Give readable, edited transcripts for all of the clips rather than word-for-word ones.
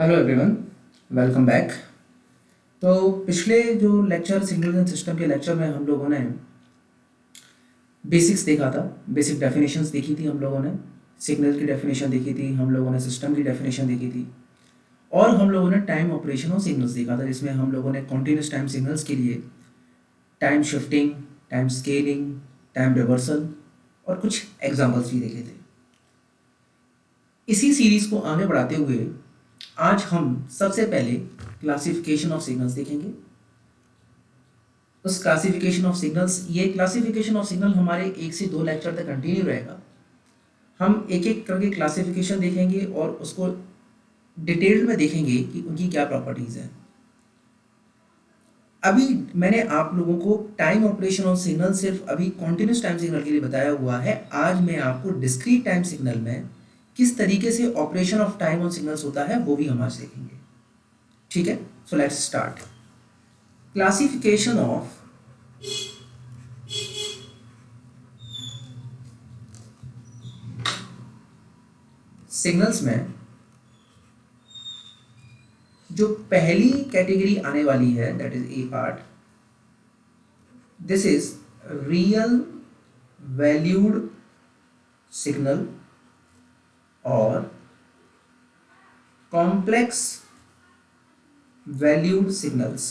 Hello everyone, welcome back. तो पिछले जो लेक्चर सिग्नल एंड सिस्टम के लेक्चर में हम लोगों ने बेसिक्स देखा था। बेसिक डेफिनेशंस देखी थी हम लोगों ने। सिग्नल की डेफिनेशन देखी थी हम लोगों ने, सिस्टम की डेफिनेशन देखी थी, और हम लोगों ने टाइम ऑपरेशन और सिग्नल्स देखा था, जिसमें हम लोगों ने कॉन्टिन्यूस टाइम सिग्नल्स के लिए time shifting, time scaling, time reversal और कुछ एग्जाम्पल्स भी देखे थे। इसी सीरीज को आगे बढ़ाते हुए आज हम सबसे पहले क्लासिफिकेशन ऑफ सिग्नल्स देखेंगे। उस क्लासिफिकेशन ऑफ सिग्नल्स, ये क्लासिफिकेशन ऑफ सिग्नल हमारे 1 से 2 लेक्चर तक कंटिन्यू रहेगा। हम एक एक करके क्लासिफिकेशन देखेंगे और उसको डिटेल में देखेंगे कि उनकी क्या प्रॉपर्टीज हैं। अभी मैंने आप लोगों को टाइम ऑपरेशन ऑफ सिग्नल सिर्फ अभी कॉन्टिन्यूस टाइम सिग्नल के लिए बताया हुआ है। आज मैं आपको डिस्क्रीट टाइम सिग्नल में किस तरीके से operation of time on signals होता है वो भी हम आज देखेंगे। ठीक है, so let's start. Classification of signals में जो पहली कैटेगरी आने वाली है, that is a part, this is real valued signal और complex valued signals.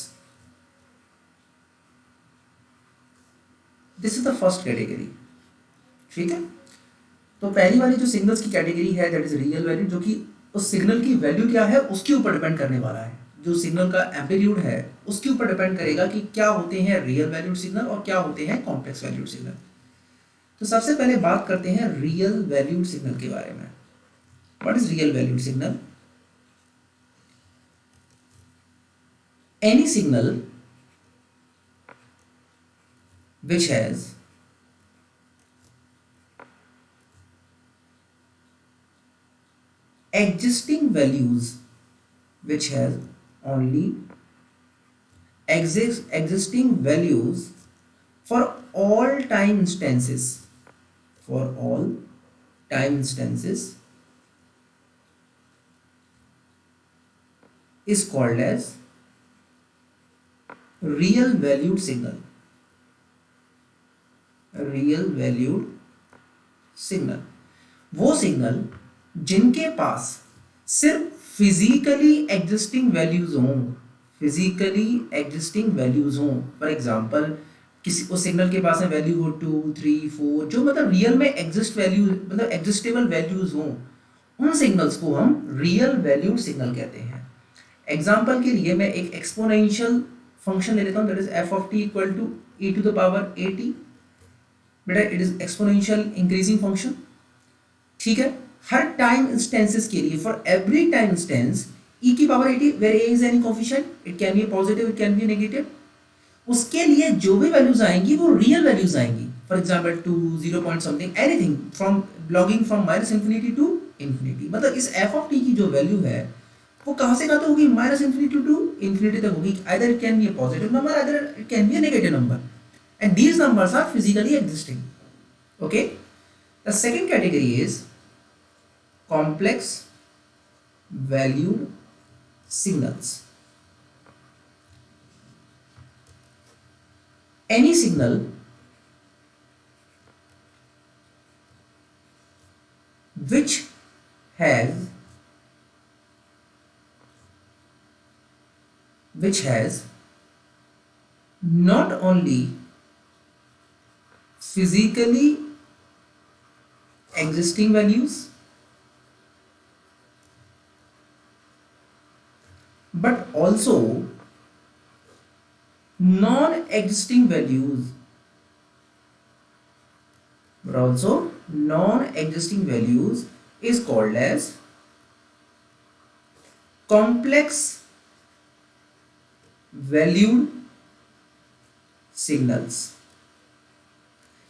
This is the first category. ठीक है, तो पहली वाली जो सिग्नल्स की कैटेगरी है दैट इज रियल वैल्यू, जो कि उस सिग्नल की वैल्यू क्या है उसके ऊपर डिपेंड करने वाला है। जो सिग्नल का एम्पलीट्यूड है उसके ऊपर डिपेंड करेगा कि क्या होते हैं रियल वैल्यूड सिग्नल और क्या होते हैं कॉम्प्लेक्स वैल्यूड सिग्नल। तो सबसे पहले बात करते हैं रियल वैल्यूड सिग्नल के बारे में। What is real valued signal? Any signal which has existing values, which has only existing values for all time instances, for all time instances, is called as real valued signal. Real valued signal वो signal जिनके पास सिर्फ physically existing values हों, physically existing values हों। For example किसी उस signal के पास है value हो 2, 3, 4, जो मतलब रियल में एग्जिस्ट वैल्यू, मतलब एग्जिस्टेबल वैल्यूज हों, उन सिग्नल्स को हम रियल वैल्यूड सिग्नल कहते हैं। एग्जांपल के लिए मैं एक एक्सपोनेंशियल फंक्शन ले लेता हूं, that is F of T equal to e to the power at। बेटा it is exponential increasing function. ठीक है, हर टाइम इंस्टेंसेस के लिए, for every time instance e की power 80 where a is any coefficient, it can be positive, it can be negative, उसके लिए जो भी वैल्यूज आएंगी वो रियल वैल्यूज आएंगी। For example 2, 0 point something, anything from belonging from minus infinity to infinity. मतलब इस f ऑफ t की जो वैल्यू है वो कहां से कहां तक होगी? माइनस इंफिनिटी टू इंफिनिटी तक होगी। Either it can be a positive number, either it can be a negative number, and these numbers are physically existing. Okay, the second category is complex valued signals. Any signal which has not only physically existing values but also non-existing values, is called as complex valued signals।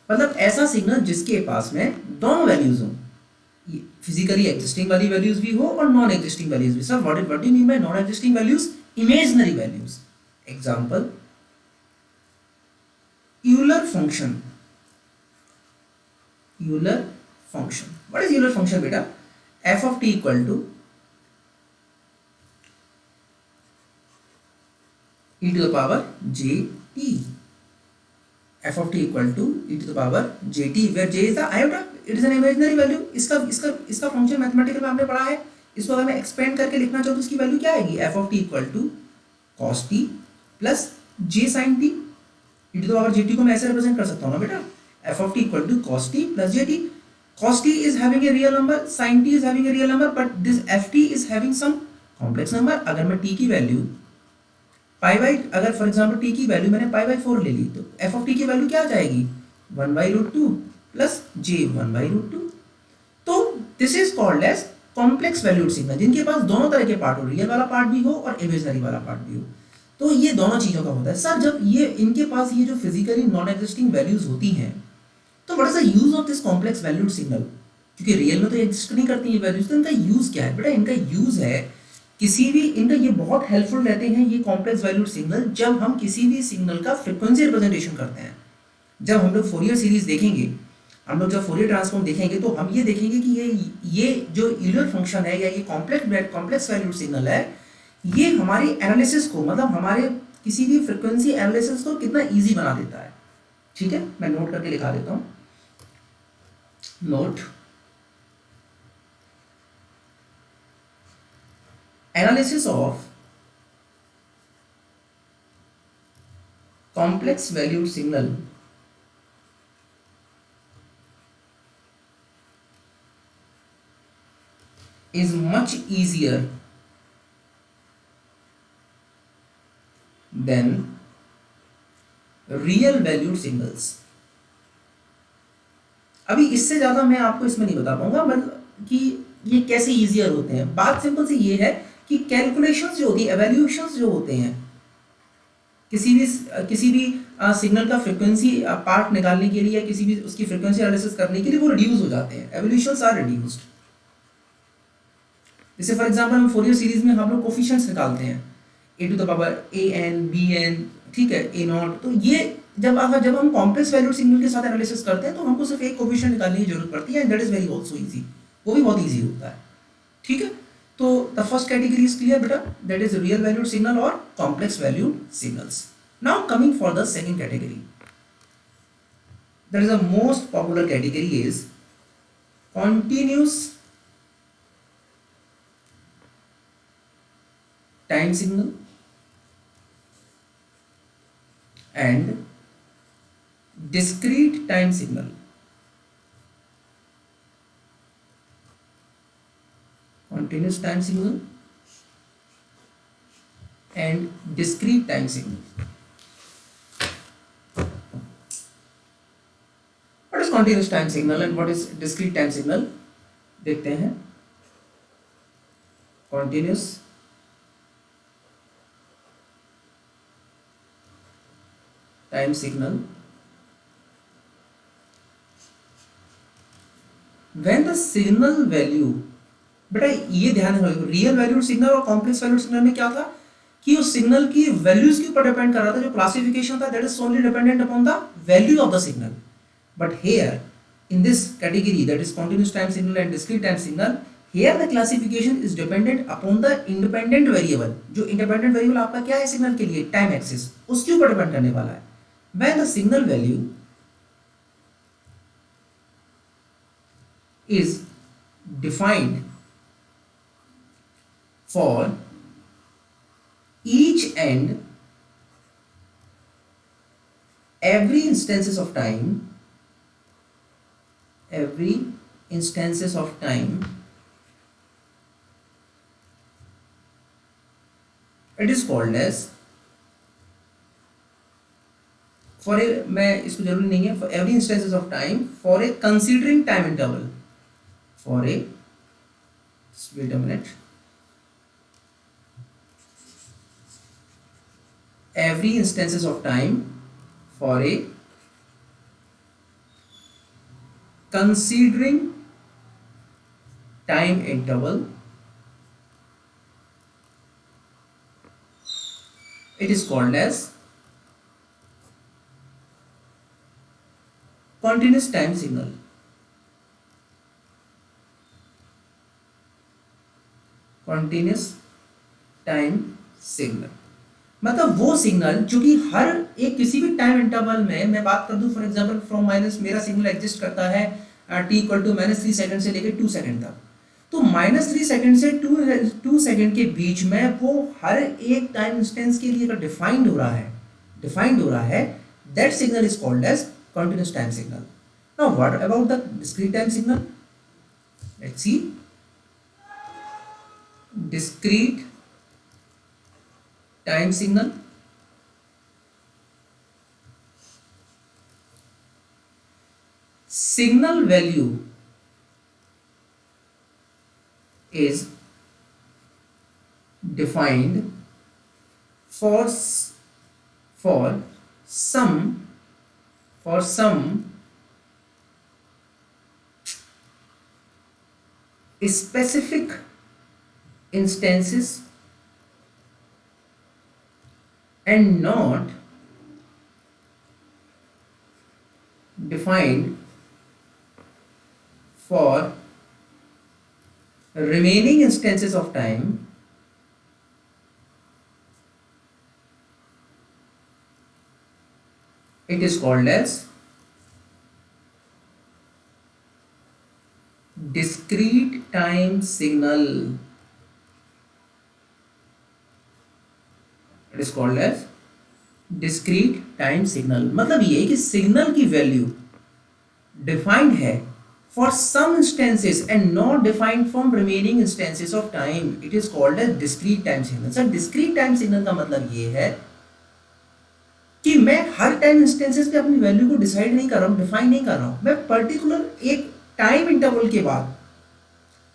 मतलब ऐसा signal जिसके पास में दोनों values हो, physically existing वाली values भी हो और नॉन एग्जिस्टिंग वैल्यूज भी। Sir what do you mean by non existing values? Imaginary values. Example Euler function. Euler function, what is Euler function बेटा? F of T equal to e to the power jt, f of t equal to e to the power jt, where j is the iota, it is an imaginary value. इसका इसका इसका function mathematical में हमने पढ़ा है, इसको अगर मैं एक्सपेंड करके लिखना चाहूँ तो इसकी वैल्यू क्या आएगी, f of t equal to cos t plus j sin t, e to the power jt को मैं ऐसे रिप्रेजेंट कर सकता हूँ ना बेटा, f of t equal to cos t plus jt. cos t is having a real number, sin t is having a real number, but this ft is having some complex number. अगर मैं t की value pi by, अगर for example t की value मैंने pi by 4 ले ली तो f of t की वैल्यू क्या आ जाएगी, 1/√2 प्लस j 1/√2. तो this is called as complex valued signal, जिनके पास दोनों तरह के पार्ट हो, रियल वाला पार्ट भी हो और इमेजिनरी वाला पार्ट भी हो. तो ये दोनों चीज़ों का होता है. सर जब ये इनके पास ये जो फिजिकली नॉन एग्जिस्टिंग वैल्यूज होती हैं, तो what is the use of this complex valued signal, क्योंकि रियल में तो एग्जिस्ट नहीं करती ये वैल्यूज, तो इनका यूज क्या है बेटा, इनका यूज है किसी भी, इनका ये बहुत हेल्पफुल रहते हैं ये कॉम्प्लेक्स वैल्यूड सिग्नल, जब हम किसी भी सिग्नल का फ्रीक्वेंसी रिप्रेजेंटेशन करते हैं. जब हम लोग फोरियर सीरीज देखेंगे, हम लोग जब फोरियर ट्रांसफॉर्म देखेंगे, तो हम ये देखेंगे कि ये जो यूलर फंक्शन है या ये कॉम्प्लेक्स वैल्यूड सिग्नल है, ये हमारी एनालिसिस को, मतलब हमारे किसी भी फ्रीक्वेंसी एनालिसिस को कितना ईजी बना देता है. ठीक है, मैं नोट करके लिखा देता हूँ. Note, analysis of complex valued signal is much easier than real valued signals. अभी इससे ज्यादा मैं आपको इसमें नहीं बता पाऊंगा, मतलब कि ये कैसे ईजियर होते हैं. बात सिंपल सी ये है कि कैलकुलेशंस जो होती है, एवैल्यूएशंस जो होते हैं, किसी भी सिग्नल का फ्रीक्वेंसी पार्ट निकालने के लिए या किसी भी उसकी फ्रीक्वेंसी एनालिसिस करने के लिए वो रिड्यूस हो जाते हैं, एवैल्यूएशंस आर रिड्यूस्ड. जैसे फॉर एग्जांपल हम फोरियर सीरीज में हम लोग कोफिशिएंट्स निकालते हैं, a to the power an bn, ठीक है, a0. तो ये जब हम कॉम्प्लेक्स वैल्यूड सिग्नल के साथ एनालिसिस करते हैं तो हमको सिर्फ एक कोफिशिएंट निकालने की जरूरत पड़ती है, and that is very also easy, वो भी बहुत इजी होता है. ठीक है, तो the first category is clear बेटा, that is real valued signal और complex valued signals. Now coming for the second category, that is the most popular category is continuous time signal and discrete time signal. Continuous time signal and discrete time signal. What is continuous time signal and what is discrete time signal? देखते हैं. Continuous time signal, when the signal value, बेटा ये ध्यान रखो, real valued signal और complex valued signal में क्या था कि उस सिग्नल की वैल्यूज के ऊपर डिपेंड कर रहा था, जो क्लासिफिकेशन था that is only dependent upon the value of the signal. But here in this category that is continuous time signal and discrete time signal, here the classification is dependent upon the independent variable. जो independent variable आपका क्या है signal के लिए, time axis, उसके ऊपर depend करने वाला है. When the signal value is defined for each and every instances of time, it is called as, for a, मैं इसको जरूरी नहीं है, for every instances of time for a considering time interval, for a, wait a minute, every instances of time for a considering time interval, it is called as continuous time signal. Continuous time signal. मतलब वो signal जो कि हर एक किसी भी time interval में, मैं बात कर दूं फॉर एग्जांपल फ्रॉम माइनस, मेरा सिग्नल एग्जिस्ट करता है टी इक्वल टू -3 सेकंड से लेकर 2 सेकंड तक, तो -3 सेकंड से 2 सेकंड के बीच में वो हर एक टाइम इंस्टेंस के लिए अगर डिफाइंड हो रहा है, that signal is called as continuous time signal. Now what about the discrete time signal? Let's see. discrete time signal signal value is defined for some specific instances and not defined for remaining instances of time. It is called as discrete time signal. It is called as discrete time signal. मतलब ये कि signal की value defined है for some instances and not defined from remaining instances of time. It is called as discrete time signal. Sir discrete time signal का मतलब ये है कि मैं हर टाइम इंस्टेंसेस पे अपनी वैल्यू को डिसाइड नहीं कर रहा हूँ, डिफाइन नहीं कर रहा हूँ. मैं पर्टिकुलर एक टाइम इंटरवल के बाद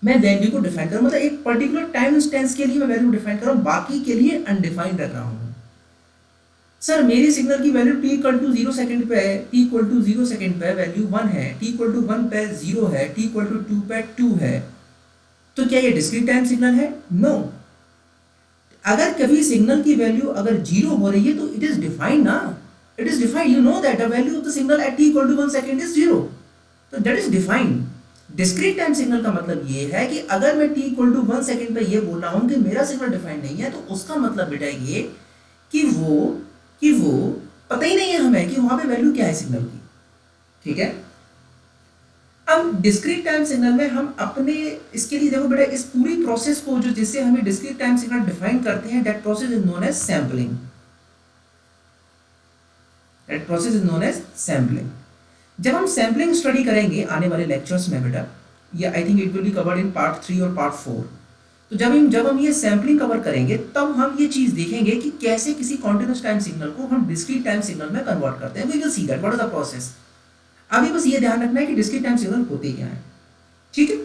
मैं वैल्यू को डिफाइन कर रहा हूँ, मतलब एक पर्टिकुलर टाइम इंस्टेंस के लिए मैं वैल्यू डिफाइन कर रहा हूँ, बाकी के लिए अनडिफाइंड रख रहा हूँ. सर मेरी सिग्नल की value t equal to 0 second पे है, t इक्वल टू 0 सेकंड पे वैल्यू 1 है, t इक्वल टू 1 पे 0 है, t इक्वल टू 2 पे 2 है, तो क्या ये डिस्क्रीट टाइम सिग्नल है? नो. अगर कभी सिग्नल की वैल्यू अगर 0 हो रही है तो इट इज डिफाइंड ना, it is defined. You know that the value of the signal at t equal to 1 second is 0, तो that is defined. Discrete time signal का मतलब ये है कि अगर मैं t इक्वल टू 1 सेकंड पे ये बोल रहा हूं कि मेरा सिग्नल डिफाइंड नहीं है, तो उसका मतलब बेटा ये कि वो पता ही नहीं है हमें कि वहां पे वैल्यू क्या है सिग्नल की. ठीक है. अब डिस्क्रीट टाइम सिग्नल में हम अपने इसके लिए देखो बेटा, इस पूरी प्रोसेस को जो जिससे हमें डिस्क्रीट टाइम सिग्नल डिफाइन करते हैं, that process is known as sampling. That process is known as sampling. जब हम सैंपलिंग स्टडी करेंगे आने वाले लेक्चर्स में बेटा, या आई think it will be covered in part 3 और पार्ट 4, तो जब हम ये सैंपलिंग कवर करेंगे तब हम ये चीज देखेंगे कि कैसे किसी कॉन्टिन्यूअस टाइम सिग्नल को हम डिस्क्रीट टाइम सिग्नल में कन्वर्ट करते हैं. We will see that what is the process. अभी बस ये ध्यान रखना है कि डिस्क्रीट टाइम सिग्नल होते क्या है. ठीक है.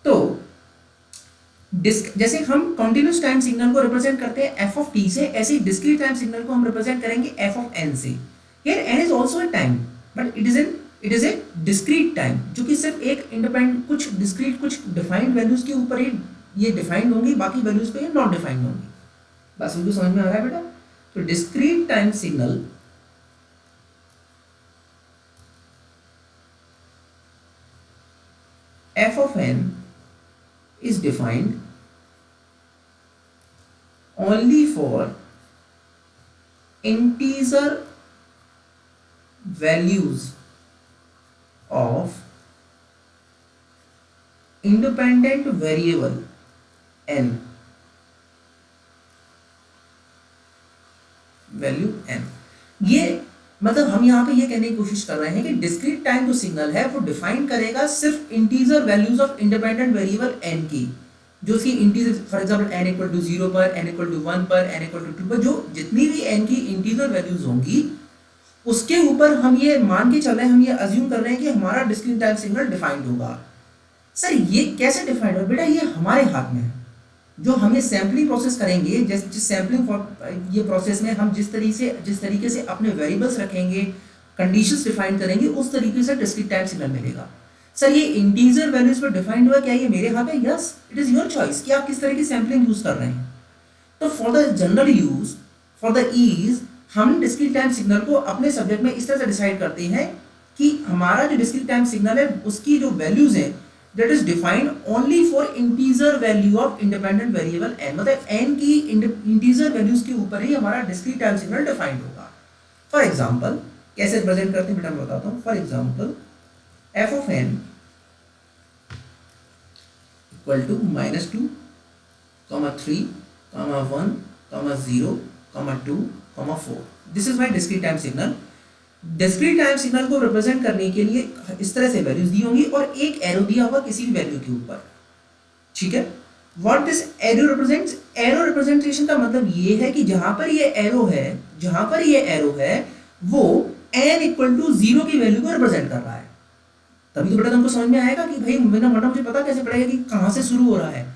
तो जैसे हम कॉन्टिन्यूअस टाइम सिग्नल को रिप्रेजेंट करते हैं एफ ऑफ टी से, ऐसे ही डिस्क्रीट टाइम सिग्नल को हम रिप्रेजेंट करेंगे एफ ऑफ एन से. Here n is also a time, but it is a discrete time, जो कि सिर्फ एक इंडिपेंडेंट कुछ डिस्क्रीट कुछ डिफाइंड वैल्यूज के ऊपर ही ये डिफाइंड होंगी, बाकी वैल्यूज पे ये नॉट डिफाइंड होंगी. बस उनको समझ में आ रहा है बेटा. तो discrete time signal f of n is defined only for integer values of independent variable n, value n. ये मतलब हम यहाँ पे ये कहने की कोशिश कर रहे हैं कि डिस्क्रीट टाइम जो सिग्नल है वो डिफाइन करेगा सिर्फ integer values of independent variable n की, जो उसकी integer for example n equal to 0 पर, n इक्वल टू 1 पर, n इक्वल टू 2 पर, जो जितनी भी n की इंटीजर वैल्यूज होंगी उसके ऊपर हम ये मान के चल रहे हैं, हम ये अज्यूम कर रहे हैं कि हमारा डिस्क्रीट टाइम सिग्नल डिफाइंड होगा. सर ये कैसे डिफाइंड होगा बेटा? ये हमारे हाथ में है. जो हम ये सैम्पलिंग प्रोसेस करेंगे, जिस सैम्पलिंग ये प्रोसेस में हम जिस तरीके से अपने वेरिएबल्स रखेंगे, कंडीशंस डिफाइन करेंगे, उस तरीके से डिस्क्रीट टाइम सिग्नल मिलेगा. सर ये इंटीजर वैल्यूज पर डिफाइंड हुआ, क्या ये मेरे हाथ है? Yes, it is your choice कि आप किस तरह की सैम्पलिंग यूज कर रहे हैं. तो for the general use, for the ease, हम डिस्क्रीट टाइम सिग्नल को अपने सब्जेक्ट में इस तरह से डिसाइड करते हैं कि हमारा जो डिस्क्रीट टाइम सिग्नल है उसकी जो वैल्यूज हैं that is defined only for integer value of independent variable n, मतलब n की integer values के ऊपर ही हमारा discrete time signal defined होगा. For example, कैसे रिप्रेजेंट करते हैं बेटा मैं बताता हूँ. For example, f of n equal to -2, 3, 1, 0, 2, 4. This is my discrete time signal. Discrete time signal को रिप्रेजेंट करने के लिए इस तरह से वैल्यूज दी होंगी और एक एरो दिया होगा किसी भी वैल्यू के ऊपर. ठीक है. What this arrow represents, arrow representation का मतलब ये है कि जहां पर ये एरो है वो n इक्वल टू 0 की वैल्यू को रिप्रेजेंट कर रहा है. तभी तो बेटा तुमको समझ में आएगा कि भाई मेरा मतलब मुझे पता कैसे पड़ेगा कि कहां से शुरू हो रहा है.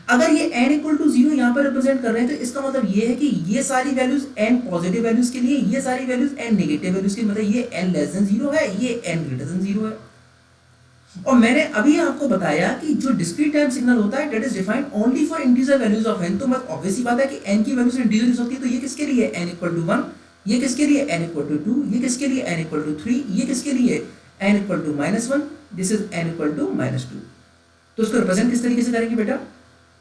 अगर ये n इक्वल टू 0 यहाँ पर रिप्रेजेंट कर रहे हैं तो इसका मतलब ये है कि ये सारी वैल्यूज n पॉजिटिव वैल्यूज के लिए, ये सारी वैल्यूज n नेगेटिव वैल्यूज के लिए, मतलब ये n लेस देन 0 है, ये n ग्रेटर देन 0 है. और मैंने अभी आपको बताया कि जो डिस्क्रीट टाइम सिग्नल होता है that is defined only for integer values of n. तो मतलब ऑब्वियस सी बात है कि n की वैल्यूज इंटीजर्स होती है, तो ये किसके लिए n इक्वल टू 1, ये किसके लिए n इक्वल टू 2, ये किसके लिए n इक्वल टू 3, ये किसके लिए n equal to -1, this is n equal to -2. तो इसको रिप्रेजेंट किस तरीके से करेंगे बेटा?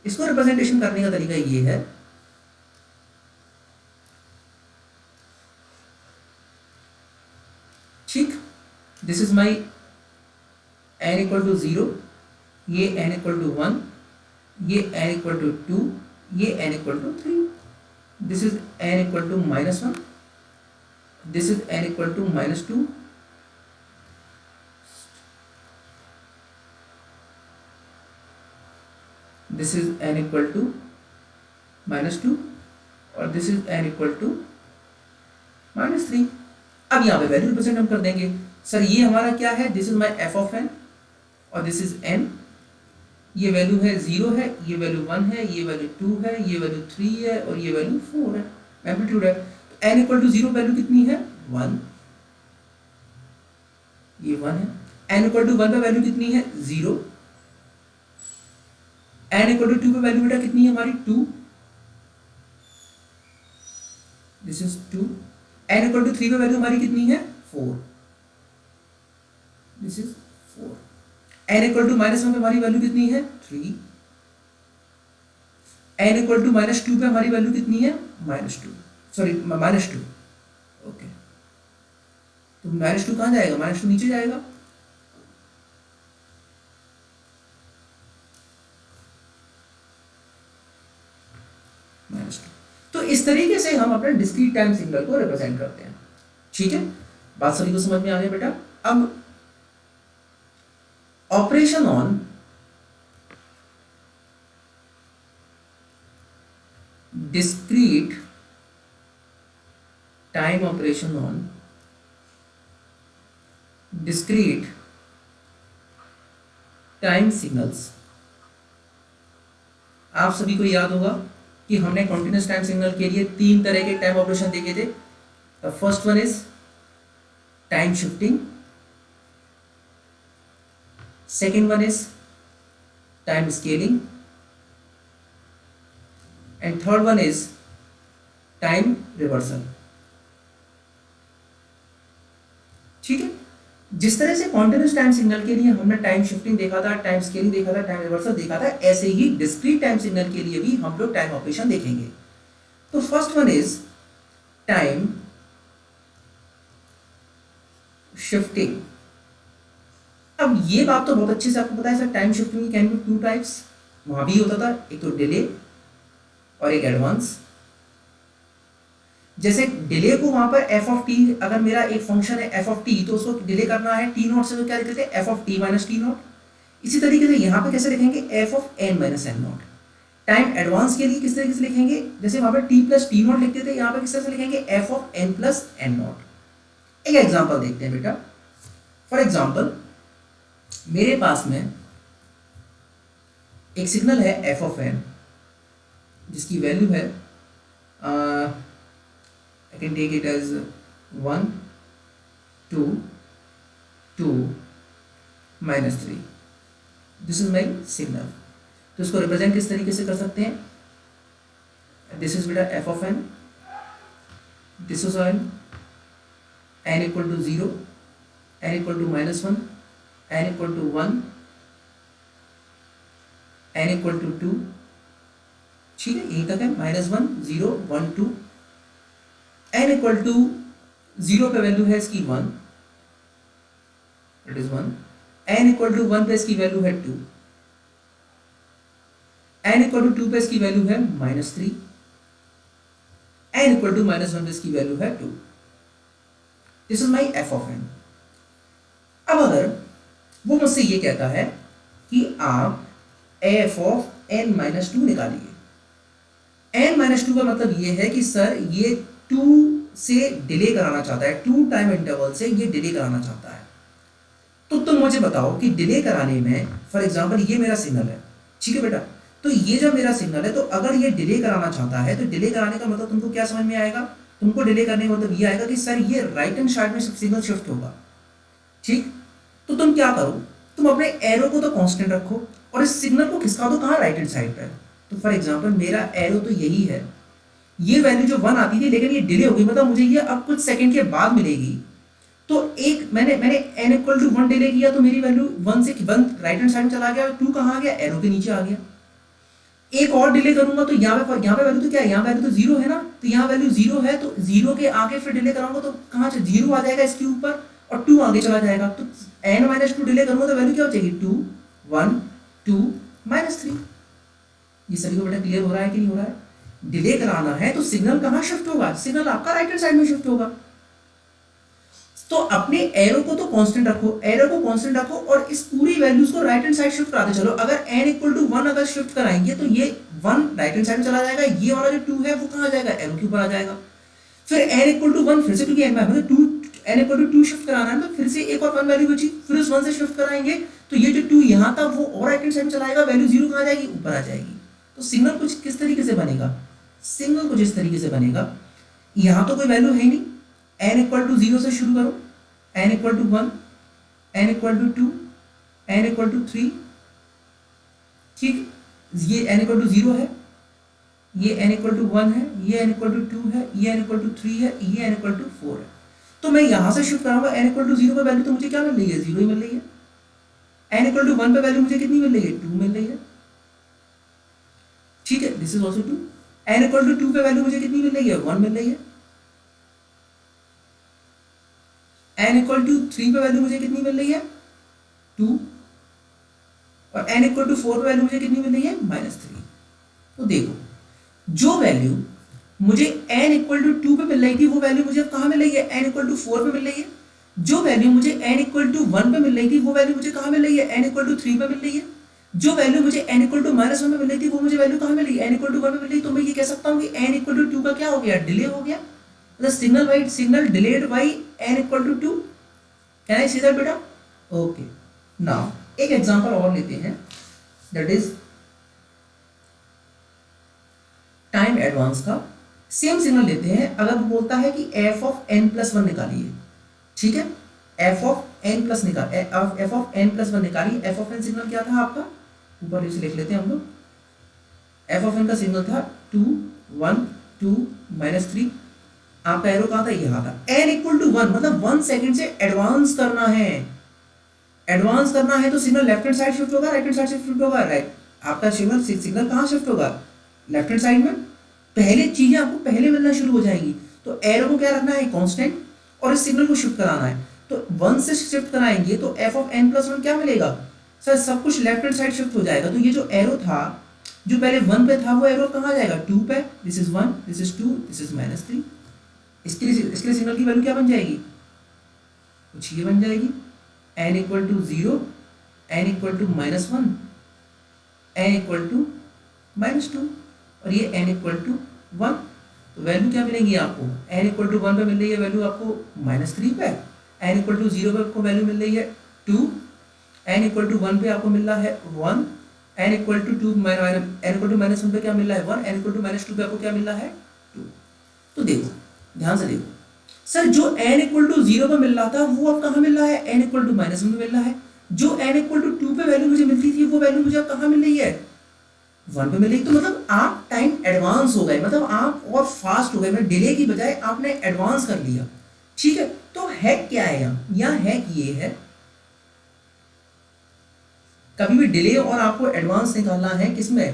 इसको रिप्रेजेंटेशन करने का तरीका ये है, ठीक. This is my n equal to 0, ये n इक्वल टू 1, ये n इक्वल टू 2, ये n equal to 3. This is n equal to -1, this is n equal to -2, this is n equal to -2 और this is n equal to -3. अब यहाँ पे value represent हम कर देंगे. Sir ये हमारा क्या है? This is my f of n और दिस इज n. ये वैल्यू है 0 है, ये वैल्यू 1 है, ये वैल्यू 2 है, ये वैल्यू 3 है और ये वैल्यू 4 है, एम्पलीट्यूड है. तो n इक्वल टू 0 वैल्यू कितनी है? 1, ये 1 है. n इक्वल टू 1 पे वैल्यू कितनी है? 0. n इक्वल टू 2 पे वैल्यू बेटा कितनी है हमारी? 2. This is 2. n equal to 3 पे वैल्यू हमारी कितनी है? 4. This is 4. n equal to -1 पे हमारी वैल्यू कितनी है? 3. n इक्वल टू -2 पे हमारी वैल्यू कितनी है? -2. सॉरी -2. ओके. तो -2 कहां जाएगा? -2 नीचे जाएगा. तो इस तरीके से हम अपने डिस्क्रीट टाइम सिग्नल को रिप्रेजेंट करते हैं. ठीक है. बात सभी को समझ में आ गई बेटा? अब operation on discrete time, operation on discrete time signals. आप सभी को याद होगा कि हमने कॉन्टिन्यूस टाइम सिग्नल के लिए 3 तरह के टाइम ऑपरेशन देखे थे. The first one is time shifting, second one is time scaling and third one is time reversal. ठीक है. जिस तरह से कॉन्टिन्यूस टाइम सिग्नल के लिए हमने टाइम शिफ्टिंग देखा था, टाइम स्केलिंग देखा था, टाइम रिवर्सल देखा था, ऐसे ही डिस्क्रीट टाइम सिग्नल के लिए भी हम लोग टाइम ऑपरेशन देखेंगे. तो first one is time shifting. अब ये बात तो बहुत अच्छे से आपको पता है sir, time shifting can be 2 types. वहां भी होता था, एक तो डिले और एक एडवांस. जैसे डिले को वहां पर f ऑफ t, अगर मेरा एक फंक्शन है f ऑफ t तो उसको डिले करना है t नॉट से, तो क्या लिखते हैं? f of t minus t not. इसी तरीके से यहाँ पे कैसे लिखेंगे? f of n minus n not. Time advance के लिए किस तरीके से लिखेंगे? जैसे वहां पर t प्लस t नॉट लिखते थे, यहाँ पे किस तरह से लिखेंगे? f of n plus n not. एक एग्जाम्पल देखते हैं बेटा. फॉर एग्जाम्पल मेरे पास में एक सिग्नल है f ऑफ n जिसकी वैल्यू है I can take it as 1, 2, 2, -3. This is my signal. तो इसको रिप्रेजेंट किस तरीके से कर सकते हैं? दिस इज बेटा f of n, this is n equal to 0, n equal to -1, n equal to 1, n equal to 2, ठीक है, यहीं तक है, -1 0 1 2, n इक्वल टू 0 पे वैल्यू है इसकी 1, it is 1, n equal to 1 पे इसकी वैल्यू है 2, n इक्वल टू 2 पे इसकी वैल्यू है -3, n इक्वल टू -1 पे इसकी वैल्यू है 2। This is my f of n। अब अगर वो मुझसे ये कहता है कि आप f ऑफ n माइनस 2 निकालिए, n माइनस 2 का मतलब ये है कि सर ये 2 से डिले कराना चाहता है, 2 टाइम इंटरवल से ये डिले कराना चाहता है। तो तुम मुझे बताओ कि डिले कराने में, फॉर एग्जांपल ये मेरा सिग्नल है, ठीक है बेटा, तो ये जब मेरा सिग्नल है, तो अगर ये डिले कराना चाहता है, तो डिले कराने का मतलब तुमको क्या समझ में आएगा? तुमको डिले करने का मतलब ये आएगा कि सर ये राइट हैंड साइड में सिग्नल शिफ्ट होगा, ठीक। तो तुम क्या करो, तुम अपने एरो को तो कांस्टेंट रखो और इस सिग्नल को खिसका दो कहाँ, राइट हैंड साइड पर। तो फॉर एग्जांपल मेरा एरो तो यही है, ये वैल्यू जो 1 आती थी लेकिन ये डिले हो गई, मतलब मुझे ये अब कुछ सेकंड के बाद मिलेगी। तो एक मैंने n इक्वल टू 1 डिले किया तो मेरी वैल्यू 1 से 1 राइट हैंड साइड में चला गया, 2 कहाँ आ गया, एरो के नीचे आ गया। एक और डिले करूंगा तो यहाँ पे वैल्यू तो क्या है, यहाँ वैल्यू तो 0 है ना, तो यहाँ वैल्यू 0 है, तो 0 के आगे फिर डिले कराऊंगा तो कहाँ से 0 आ जाएगा इसके ऊपर और 2 आगे चला जाएगा, तो n माइनस 2 डिले करूंगा तो वैल्यू क्या हो जाएगी, 2 1 2 -3। ये सभी को बेटा क्लियर हो रहा है कि नहीं हो रहा है? डिले कराना है तो सिग्नल कहाँ शिफ्ट होगा, सिग्नल आपका राइट हैंड साइड में शिफ्ट होगा। तो अपने एरो को तो कांस्टेंट रखो, एरो को कांस्टेंट रखो और इस पूरी वैल्यूज को राइट हैंड साइड शिफ्ट कराते चलो। अगर n इक्वल टू 1 अगर शिफ्ट कराएंगे तो ये 1 राइट हैंड साइड में चला जाएगा, ये वाला जो 2 है वो कहाँ आ जाएगा, एरो के ऊपर आ जाएगा। फिर n इक्वल टू 1 फिर से, क्योंकि मतलब 2 n इक्वल टू 2 शिफ्ट कराना है तो फिर से एक और 1 वैल्यू बची, फिर उस 1 से शिफ्ट कराएंगे तो ये जो 2 यहाँ था वो और राइट हैंड साइड में चलाएगा, वैल्यू 0 कहाँ आ जाएगी, ऊपर आ जाएगी। तो सिग्नल कुछ किस तरीके से बनेगा, सिग्नल कुछ इस तरीके से बनेगा। यहाँ तो कोई वैल्यू है ही नहीं, n इक्वल टू 0 से शुरू करो, n equal to 1, n equal to 2, n equal to 3, ठीक, ये n इक्वल टू 0 है, ये n इक्वल टू 1 है, ये n इक्वल टू 2 है, ये n इक्वल टू 3 है, ये n इक्वल टू 4 है। तो मैं यहां से शिफ्ट कराऊंगा, n इक्वल टू 0 पे वैल्यू तो मुझे क्या मिल रही है, 0 ही मिल रही है। n इक्वल टू 1 पे वैल्यू मुझे कितनी मिल रही है, 2 मिल रही है, ठीक है, this is also 2। n equal to 2 पे वैल्यू मुझे कितनी मिल रही है, 1 मिल रही है। n इक्वल टू 3 पे वैल्यू मुझे कितनी मिल रही है, 2, और n इक्वल टू 4 पे वैल्यू मुझे कितनी मिल रही है, -3। तो देखो जो वैल्यू मुझे n इक्वल टू 2 पे मिल रही थी वो वैल्यू मुझे कहाँ मिल रही है, n इक्वल टू 4 पे मिल रही है। जो वैल्यू मुझे n इक्वल टू 1 पे मिल रही थी वो वैल्यू मुझे कहाँ मिल रही है, n इक्वल टू 3 पे मिल रही है। जो वैल्यू मुझे n इक्वल टू -1 पे मिल रही थी वो मुझे वैल्यू कहाँ मिल रही है, n इक्वल टू 1 पे मिल रही है। तो मैं ये कह सकता हूँ कि n इक्वल टू 2 का क्या हो गया, डिले हो गया, मतलब signal delayed by n equal to 2। Can I see that बेटा? ओके, नाउ एक एग्जांपल और लेते हैं, दैट इज टाइम एडवांस का। सेम सिग्नल लेते हैं, अगर वो बोलता है कि f ऑफ n प्लस 1 निकालिए, ठीक है, f of n plus f of n plus 1 निकालिए। f ऑफ n सिग्नल क्या था आपका, ऊपर इसे लिख लेते हैं हम लोग। f ऑफ n का सिग्नल था 2 1 2 -3। आपका एरो कहाँ था, यहाँ था। n इक्वल टू 1 मतलब 1 सेकंड से एडवांस करना है, एडवांस करना है तो signal left hand side shift होगा, राइट हैंड साइड शिफ्ट होगा, राइट। आपका सिग्नल कहाँ शिफ्ट होगा, लेफ्ट हैंड साइड में। पहले चीजें आपको पहले मिलना शुरू हो जाएंगी। तो एरो को क्या रखना है, कांस्टेंट, और इस सिग्नल को शिफ्ट कराना है। तो 1 से शिफ्ट कराएंगे तो f ऑफ n प्लस 1 क्या मिलेगा, सर सब कुछ लेफ्ट हैंड साइड शिफ्ट हो जाएगा। तो ये जो एरो था जो पहले 1 पे था वो एरो कहाँ जाएगा, 2 पे। This is 1, this is 2, this is -3। इसके लिए सिग्नल की वैल्यू क्या बन जाएगी, कुछ ये बन जाएगी, n equal to 0, n equal to -1, n equal to -2, और ये n इक्वल टू 1। तो वैल्यू क्या मिलेंगी आपको, n इक्वल टू 1 पे मिल रही है वैल्यू आपको -3 पे, n इक्वल टू 0 पे आपको वैल्यू मिल रही है 2, n इक्वल टू 1 पे आपको मिल रहा है 1, n equal to 2 n equal to -1 पे क्या मिल रहा है 1, n इक्वल टू -2 पे आपको क्या मिल रहा है 2। तो देखो ध्यान से देखो, सर जो n इक्वल टू 0 पे मिल रहा था वो अब कहाँ मिल रहा है, n इक्वल टू -1 पे मिल रहा है। जो n इक्वल टू 2 पे वैल्यू मुझे मिलती थी वो वैल्यू मुझे अब कहाँ मिल रही है, 1 पे मिल रही। तो मतलब आप टाइम एडवांस हो गए, मतलब आप और फास्ट हो गए, मतलब डिले की बजाय आपने एडवांस कर लिया, ठीक है। तो हैक क्या है यहाँ हैक ये है, कभी भी डिले और आपको एडवांस निकालना है किसमें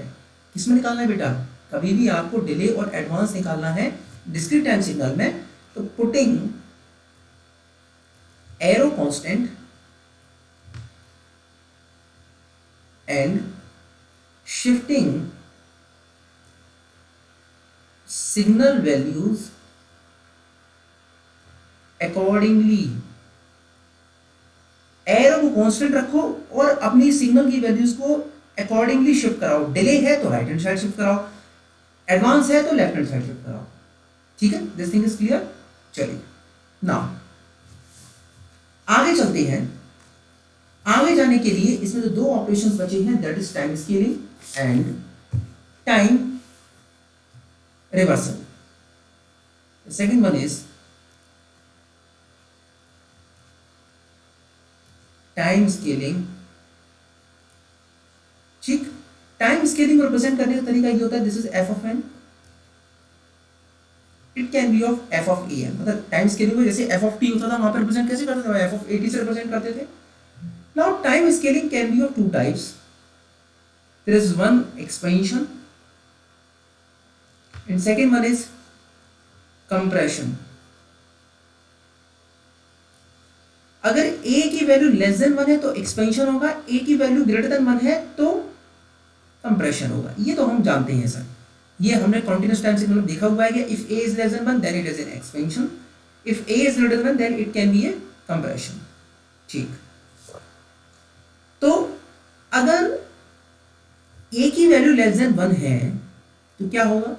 किसमें निकालना है बेटा, कभी भी आपको डिले और एडवांस निकालना है डिस्क्रीट टाइम सिग्नल में, तो putting arrow constant and shifting signal values accordingly. Arrow को कांस्टेंट रखो और अपनी सिग्नल की वैल्यूज को अकॉर्डिंगली शिफ्ट कराओ। डिले है तो राइट हैंड साइड शिफ्ट कराओ, एडवांस है तो लेफ्ट हैंड साइड शिफ्ट कराओ। ठीक है, दिस थिंग इज क्लियर। चलिए नाउ आगे चलते हैं। आगे जाने के लिए इसमें जो दो ऑपरेशंस बचे हैं, that is time scaling and time reversal. The second one is time scaling. ठीक, टाइम स्केलिंग को रिप्रेजेंट करने का तरीका ये होता है, this is F of N, it can be of F of A N. मतलब टाइम स्केलिंग को जैसे एफ ऑफ टी होता था वहां पर रिप्रेजेंट कैसे करते थे, एफ ऑफ ए टी से रिप्रेजेंट करते थे। Now time scaling can be of two types, there is one expansion and second one is compression। अगर a की वैल्यू लेस देन 1 है तो एक्सपेंशन होगा, a की वैल्यू ग्रेटर देन 1 है तो कंप्रेशन होगा। ये तो हम जानते हैं सर, ये हमने कंटीन्यूअस टाइम सिग्नल में देखा हुआ है कि if a is less than 1 then it is an expansion, if a is greater than 1 then it can be a compression. ठीक, तो अगर a की वैल्यू लेस देन 1 है तो क्या होगा,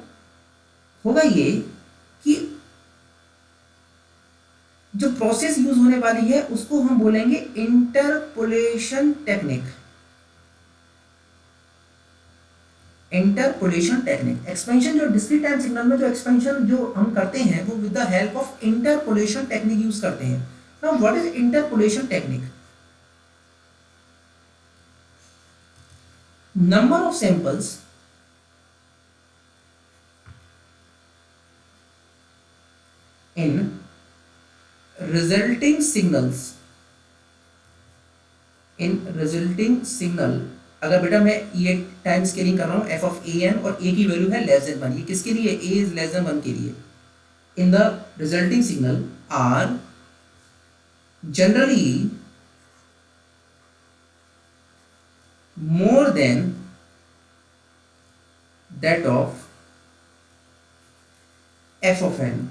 होगा ये कि जो प्रोसेस यूज होने वाली है उसको हम बोलेंगे interpolation technique. Interpolation technique, expansion जो डिस्क्रीट टाइम सिग्नल में जो एक्सपेंशन जो हम करते हैं वो with the help of interpolation technique use करते हैं। Now what is interpolation technique? Number of samples in resulting signals, in resulting signal। अगर बेटा मैं ये टाइम स्केलिंग कर रहा हूं एफ ऑफ ए एन और ए की वैल्यू है लेस देन 1, ये किसके लिए, ए इज लेस देन 1 के लिए। In the resulting signal are generally more than that of F of N.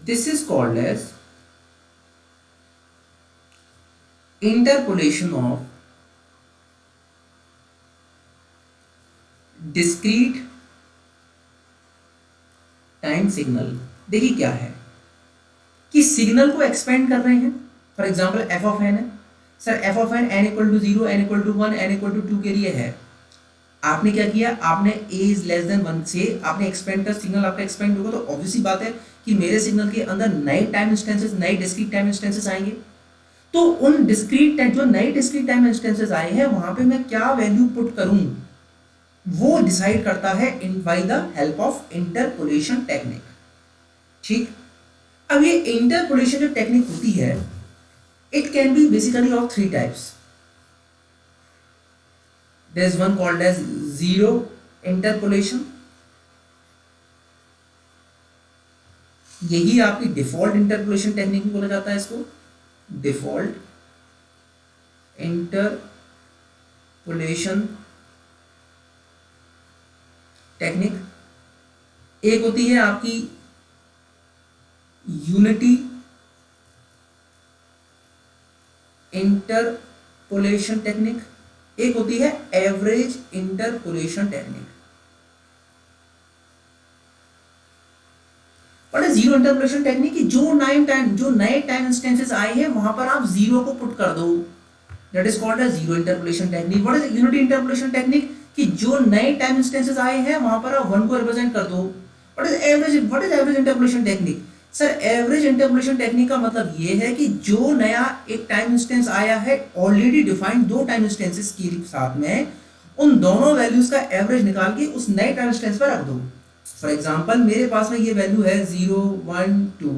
This is called as interpolation of discrete time signal। देखिए क्या है कि सिग्नल को एक्सपेंड कर रहे हैं, for example F of N है sir, F of N N equal to 0, N equal to 1, N equal to 2 के लिए है। आपने क्या किया, आपने a इज लेस देन 1 से आपने एक्सपेंड कर, सिग्नल आपका एक्सपेंड होगा तो ऑब्वियसली बात है कि मेरे सिग्नल के अंदर नए टाइम इंस्टेंसेस, नए डिस्क्रीट टाइम इंस्टेंसेस आएंगे। तो उन डिस्क्रीट टाइम, जो नए डिस्क्रीट टाइम इंस्टेंसेस आए हैं वहां पे मैं क्या वैल्यू पुट करूं वो डिसाइड करता है by the help of interpolation technique. ठीक, अब ये इंटरपोलेशन जो टेक्निक होती है it can B basically of 3 types. There is one called as zero interpolation, यही आपकी डिफॉल्ट इंटरपोलेशन टेक्निक बोला जाता है, इसको डिफॉल्ट इंटरपोलेशन टेक्निक। एक होती है आपकी यूनिटी इंटरपोलेशन टेक्निक, एक होती है एवरेज इंटरपोलेशन टेक्निक। और जीरो इंटरपोलेशन टेक्निक की जो नए टाइम इंस्टेंसेस आए हैं वहां पर आप जीरो को पुट कर दो, that is called as zero interpolation technique. What is unity interpolation technique कि जो नए टाइम इंस्टेंसेस आए हैं वहां पर आप 1 को रिप्रेजेंट कर दो। What is average interpolation technique? Sir average interpolation technique का मतलब ये है कि जो नया एक टाइम इंस्टेंस आया है ऑलरेडी डिफाइंड 2 टाइम इंस्टेंसेस के साथ में उन दोनों वैल्यूज का एवरेज निकाल के उस नए टाइम इंस्टेंस पर रख दो। फॉर एग्जांपल मेरे पास में ये वैल्यू है 0 1 2,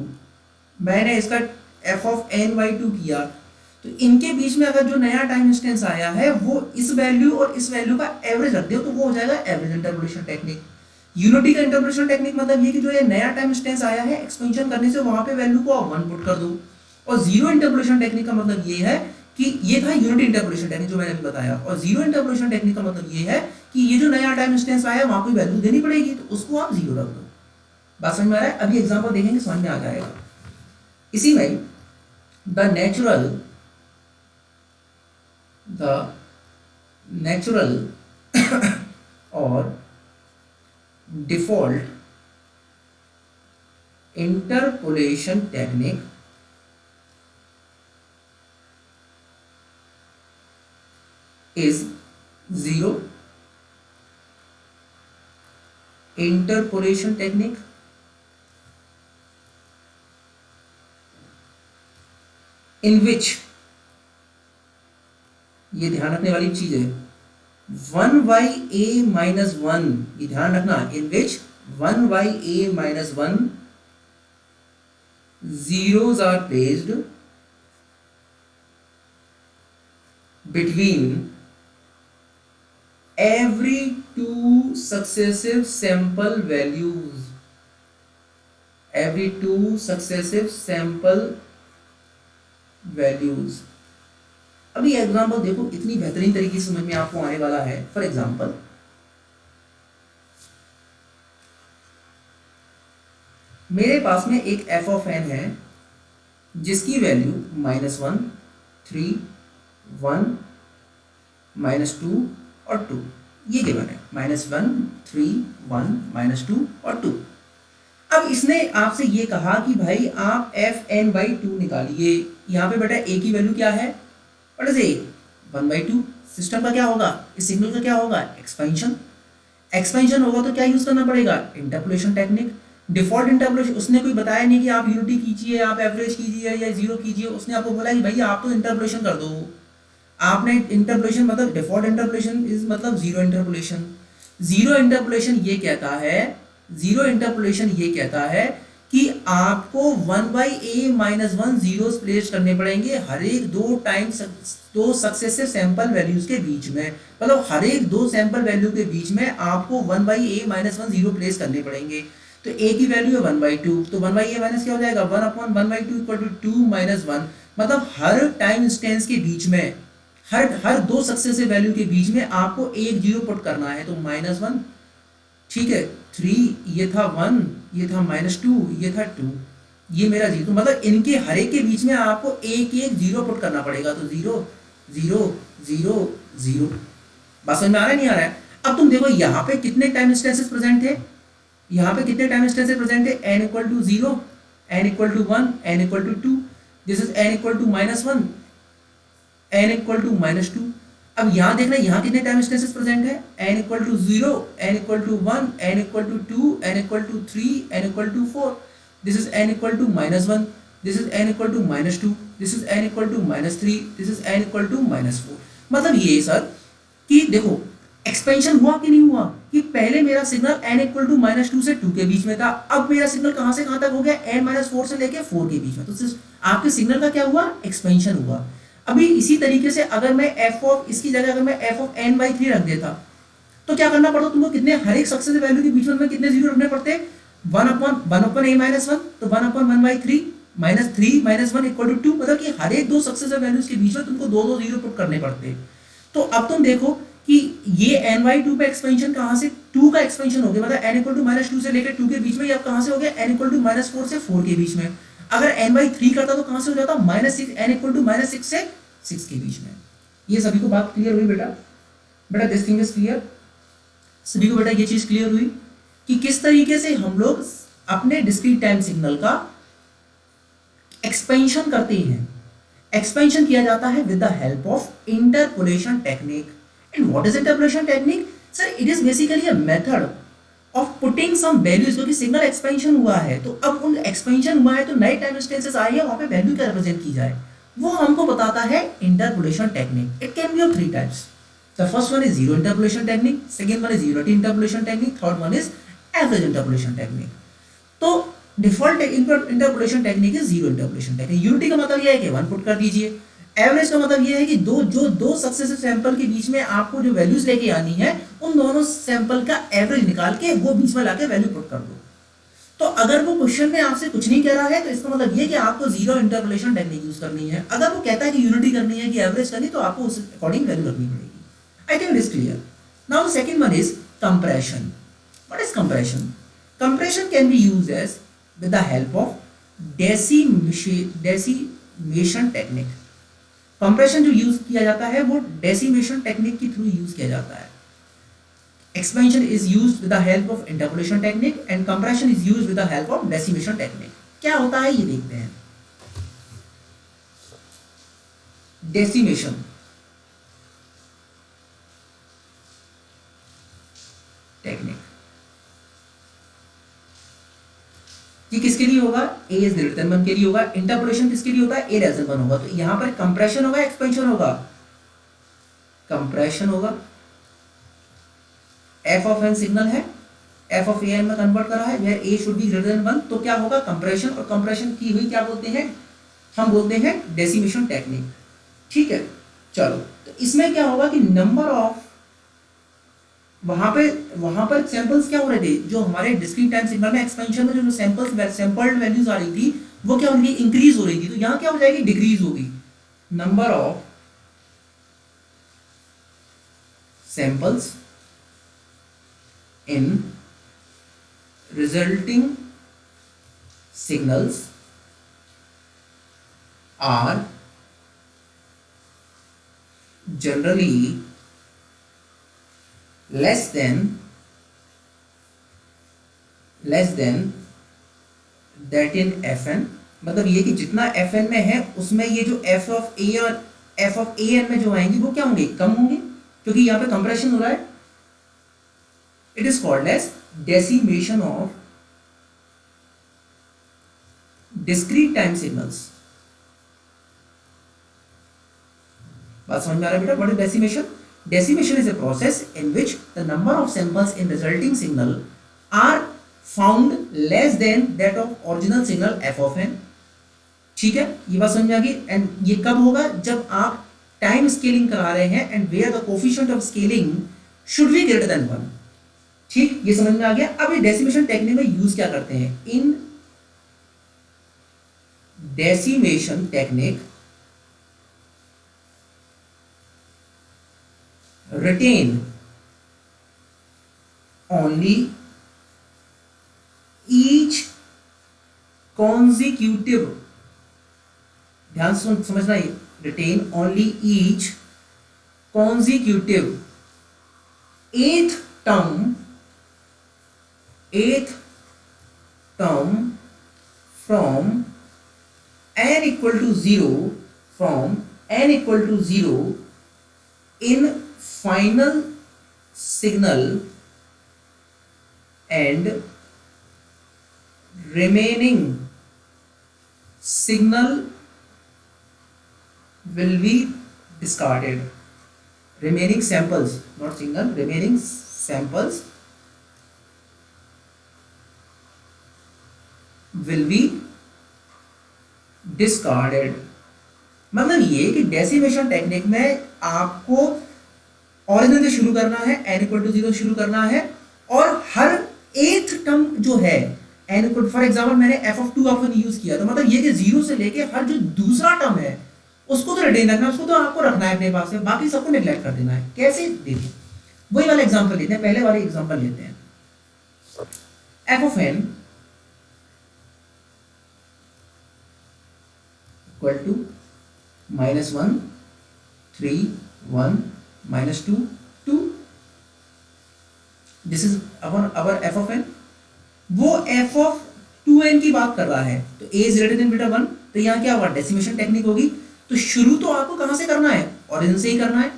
मैंने इसका f of n/2 किया तो इनके बीच में अगर जो नया टाइम इंस्टेंस आया है वो इस वैल्यू और इस वैल्यू का एवरेज रख दो तो वो हो जाएगा एवरेज इंटरपोलेशन टेक्निक। यूनिटी का इंटरपोलेशन टेक्निक मतलब ये कि जो ये नया टाइम इंस्टेंस आया है एक्सपेंशन करने से वहां पे वैल्यू को आप 1 पुट कर दो। और जीरो इंटरपोलेशन टेक्निक का मतलब ये है कि ये था यूनिटी इंटरपोलेशन टेक्निक जो मैंने अभी बताया, और जीरो इंटरपोलेशन टेक्निक का मतलब ये है कि ये जो नया टाइम इंस्टेंस आया वहां कोई वैल्यू देनी पड़ेगी तो उसको आप जीरो रख दो। बात समझ में आ रहा है? अभी एग्जांपल देखेंगे समझ में आ जाएगा। इसी में द नेचुरल और default interpolation technique is zero interpolation technique in which, ये ध्यान रखने वाली चीज है, 1 by a minus 1, ये ध्यान रखना, in which 1 by a minus 1 zeros are placed between every two successive sample values, every two successive sample values। अभी एग्जांपल देखो, इतनी बेहतरीन तरीके से समझ में आपको आने वाला है। फॉर एग्जांपल मेरे पास में एक f ऑफ n है जिसकी वैल्यू -1, 3, 1, -2 और 2 ये गिवन है, -1, 3, 1, -2 और 2। अब इसने आपसे ये कहा कि भाई आप fn/2 निकालिए। यहाँ पे बेटा a की वैल्यू क्या है, व्हाट इज a, 1/2। सिस्टम का क्या होगा, इस सिग्नल का क्या होगा, एक्सपेंशन। एक्सपेंशन होगा तो क्या यूज करना पड़ेगा, इंटरपोलेशन टेक्निक। डिफॉल्ट इंटरपोलेशन उसने कोई बताया नहीं कि आप यूनिटी कीजिए, आप एवरेज कीजिए या जीरो कीजिए। उसने आपको बोला कि भैया आप तो इंटरपोलेशन कर दो। आपने इंटरपोलेशन मतलब डिफॉल्ट इंटरपोलेशन इज मतलब जीरो इंटरपोलेशन। जीरो इंटरपोलेशन ये कहता है, जीरो इंटरपोलेशन ये कहता है कि आपको 1/a-1 जीरोस प्लेस करने पड़ेंगे हर एक दो सक्सेसिव सैंपल वैल्यूज के बीच में। मतलब हर एक दो सैंपल वैल्यू के बीच में आपको 1/a-1 जीरो प्लेस करने पड़ेंगे। तो a की वैल्यू है 1/2, तो 1/a माइनस क्या हो जाएगा, 1/1/2 = 2 - 1। मतलब हर टाइम इंस्टेंस के बीच में हर दो सक्सेसिव वैल्यू के बीच में आपको एक जीरो पुट करना है। तो -1, ठीक है, 3 ये था 1, ये था -2, ये था 2, ये मेरा जीरो। मतलब इनके हर एक के बीच में आपको एक जीरो पुट करना पड़ेगा। तो 0 0 0 0। बात समझ में आ रहा है नहीं आ रहा है? अब तुम देखो यहाँ पे कितने टाइम इंस्टेंसेस प्रेजेंट थे, यहाँ पे कितने टाइम इंस्टेंसेस प्रेजेंट है, n = 0, n = 1, n = 2, this is n = -1, n = -2। अब यहाँ देखना यहाँ कितने टाइम इंस्टेंसेस प्रेजेंट है, n = 0, n = 1, n = 2, n = 3, n = 4, this is n = -1, this is n = -2, this is n = -3, this is n = -4। मतलब ये सर कि देखो एक्सपेंशन हुआ कि नहीं हुआ, कि पहले मेरा सिग्नल n = -2 से 2 के बीच में था। अब मेरा सिग्नल कहां से कहां तक हो गया, n - 4 से लेके 4 के बीच में। तो आपके सिग्नल का क्या हुआ, एक्सपेंशन हुआ। अभी इसी तरीके से अगर मैं इसकी जगह अगर मैं f of n/3 रख देता तो क्या करना पड़ता तुमको, कितने हर एक सक्सेसिव वैल्यू के बीच में कितने जीरो रखने पड़ते, 1/a-1 तो 1/1/3 -3 -1 = 2। मतलब कि हर एक दो सक्सेसिव वैल्यूज के बीच में तुमको दो जीरो पुट करने पड़ते। तो अब तुम देखो कि ये n/2 पे एक्सपेंशन कहां से, 2 का एक्सपेंशन हो गया। मतलब n = -2 से लेकर 2 के बीच में, ये अब कहां से हो गया, n = -4 से 4 के बीच में। अगर n/3 करता तो कहां से हो जाता, -6, n = -6 से 6 के बीच में। ये सभी को बात क्लियर हुई बेटा? बेटा दिस थिंग इज क्लियर, सभी को बेटा ये चीज क्लियर हुई कि किस तरीके से हम लोग अपने डिस्क्रीट टाइम सिग्नल का एक्सपेंशन करते हैं। एक्सपेंशन किया जाता है with the help of interpolation technique. And what is interpolation technique sir, it is basically a method of putting some values, क्योंकि सिग्नल एक्सपेंशन हुआ है तो अब उन एक्सपेंशन हुआ है तो नए टाइम इंस्टेंसेस आए हैं, वहां पे वैल्यू क्या रिप्रेजेंट की जाए वो हमको बताता है interpolation technique. It can be of 3 types. The first one is zero interpolation technique, second one is unity interpolation technique, third one is average interpolation technique. तो default interpolation technique is zero interpolation technique. Unity का मतलब यह है कि 1 put कर दीजिए, average का मतलब ये है कि दो सक्सेसिव सैंपल के बीच में आपको जो वैल्यूज लेके आनी है उन दोनों सैंपल का एवरेज निकाल के वो बीच में लाके वैल्यू पुट कर दो। तो अगर वो क्वेश्चन में आपसे कुछ नहीं कह रहा है तो इसका मतलब ये कि आपको जीरो इंटरपोलेशन टेक्निक यूज करनी है। अगर वो कहता है कि यूनिटी करनी है कि एवरेज करनी, तो आपको उस अकॉर्डिंग वैल्यू रखनी पड़ेगी। I think it is clear. Now the second one is compression. What is compression? Compression can be used as with the help of decimation technique. Compression जो यूज किया जाता है वो डेसिमेशन टेक्निक के through use किया जाता है। Expansion is used with the help of interpolation technique and compression is used with the help of decimation technique. क्या होता है ये देखते हैं। Decimation technique ये किसके लिए होगा? A is greater than 1 के लिए होगा। इंटरपोलेशन किसके लिए होता है? A less than 1 होगा। तो यहां पर कंप्रेशन होगा, एक्सपेंशन होगा? कंप्रेशन होगा। f ऑफ n सिग्नल है, f ऑफ an में कन्वर्ट करा है, where a should be greater than 1, तो क्या होगा? कंप्रेशन। और कंप्रेशन की हुई क्या बोलते हैं? हम बोलते हैं डेसिमेशन टेक्निक। ठीक है, चलो। तो इसमें क्या होगा कि नंबर ऑफ वहां पर सैंपल्स क्या हो रहे थे, जो हमारे डिस्क्रीट टाइम सिग्नल में एक्सपेंशन में जो सैंपल्ड वैल्यूज आ रही थी वो क्या हो रही थी? इंक्रीज हो रही थी। तो यहां क्या हो जाएगी? डिक्रीज होगी। Number of samples in resulting signals are generally less than that in fn। मतलब ये कि जितना fn में है उसमें ये जो f ऑफ a और f ऑफ an में जो आएंगी वो क्या होंगे? कम होंगे, क्योंकि यहाँ पे कंप्रेशन हो रहा है। It is called as decimation of discrete time signals। बात समझ में आ रहा है बेटा? What is decimation? Decimation is a process in which the number of samples in resulting signal are found less than that of original signal f of n। ठीक है, ये बात समझ में आ गई। एंड ये कब होगा? जब आप टाइम स्केलिंग करा रहे हैं and where the coefficient of scaling should be greater than 1। ठीक, ये समझ में आ गया। अब ये डेसिमेशन टेक्निक में यूज क्या करते हैं? In decimation technique retain only each consecutive, ध्यान से समझना, ये retain only each consecutive eighth term from n equal to 0 in final signal and remaining signal will be discarded। remaining samples, not signal, remaining samples will be discarded। मतलब ये कि decimation technique में आपको original से शुरू करना है, n equal to 0 शुरू करना है, और हर एथ टर्म जो है n इक्वल, फॉर एग्जांपल मैंने f of 2 of n use किया, तो मतलब ये कि 0 से लेके हर जो दूसरा टर्म है उसको तो रिटेन रखना है, उसको तो आपको रखना है अपने पास में, बाकी सबको नेग्लेक्ट कर देना है। कैसे? देखिए, वही वाला एग्जांपल लेते हैं, पहले वाले एग्जांपल लेते हैं। f of n equal to -1 3 1 -2 2, this is our f of n। वो f ऑफ 2n की बात कर रहा है, तो a is greater than beta 1, तो यहां क्या होगा? डेसिमेशन टेक्निक होगी। तो शुरू तो आपको कहां से करना है? ओरिजिन से ही करना है,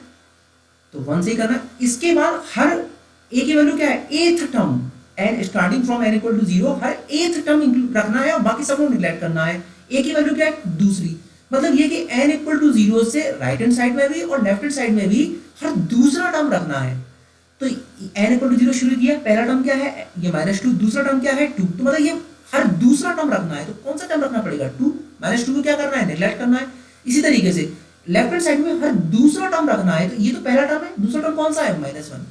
तो 1 से ही करना है। इसके बाद हर a की वैल्यू क्या है? Ath term, n starting from n equal to 0, हर एथ टर्म रखना है और बाकी सबको नेग्लेक्ट करना है। a की वैल्यू क्या है? दूसरी। मतलब ये कि n इक्वल टू 0 से राइट हैंड साइड में भी और लेफ्ट हैंड साइड में भी हर दूसरा टर्म रखना है। तो n इक्वल टू 0 शुरू किया, पहला टर्म क्या है? ये -2, दूसरा टर्म क्या है? 2। तो मतलब ये हर दूसरा टर्म रखना है, तो कौन सा टर्म रखना पड़ेगा? 2। -2 को क्या करना है? नेग्लेक्ट करना है। इसी तरीके से लेफ्ट हैंड साइड में हर दूसरा टर्म रखना है, तो ये तो पहला टर्म है, दूसरा टर्म कौन सा है -1,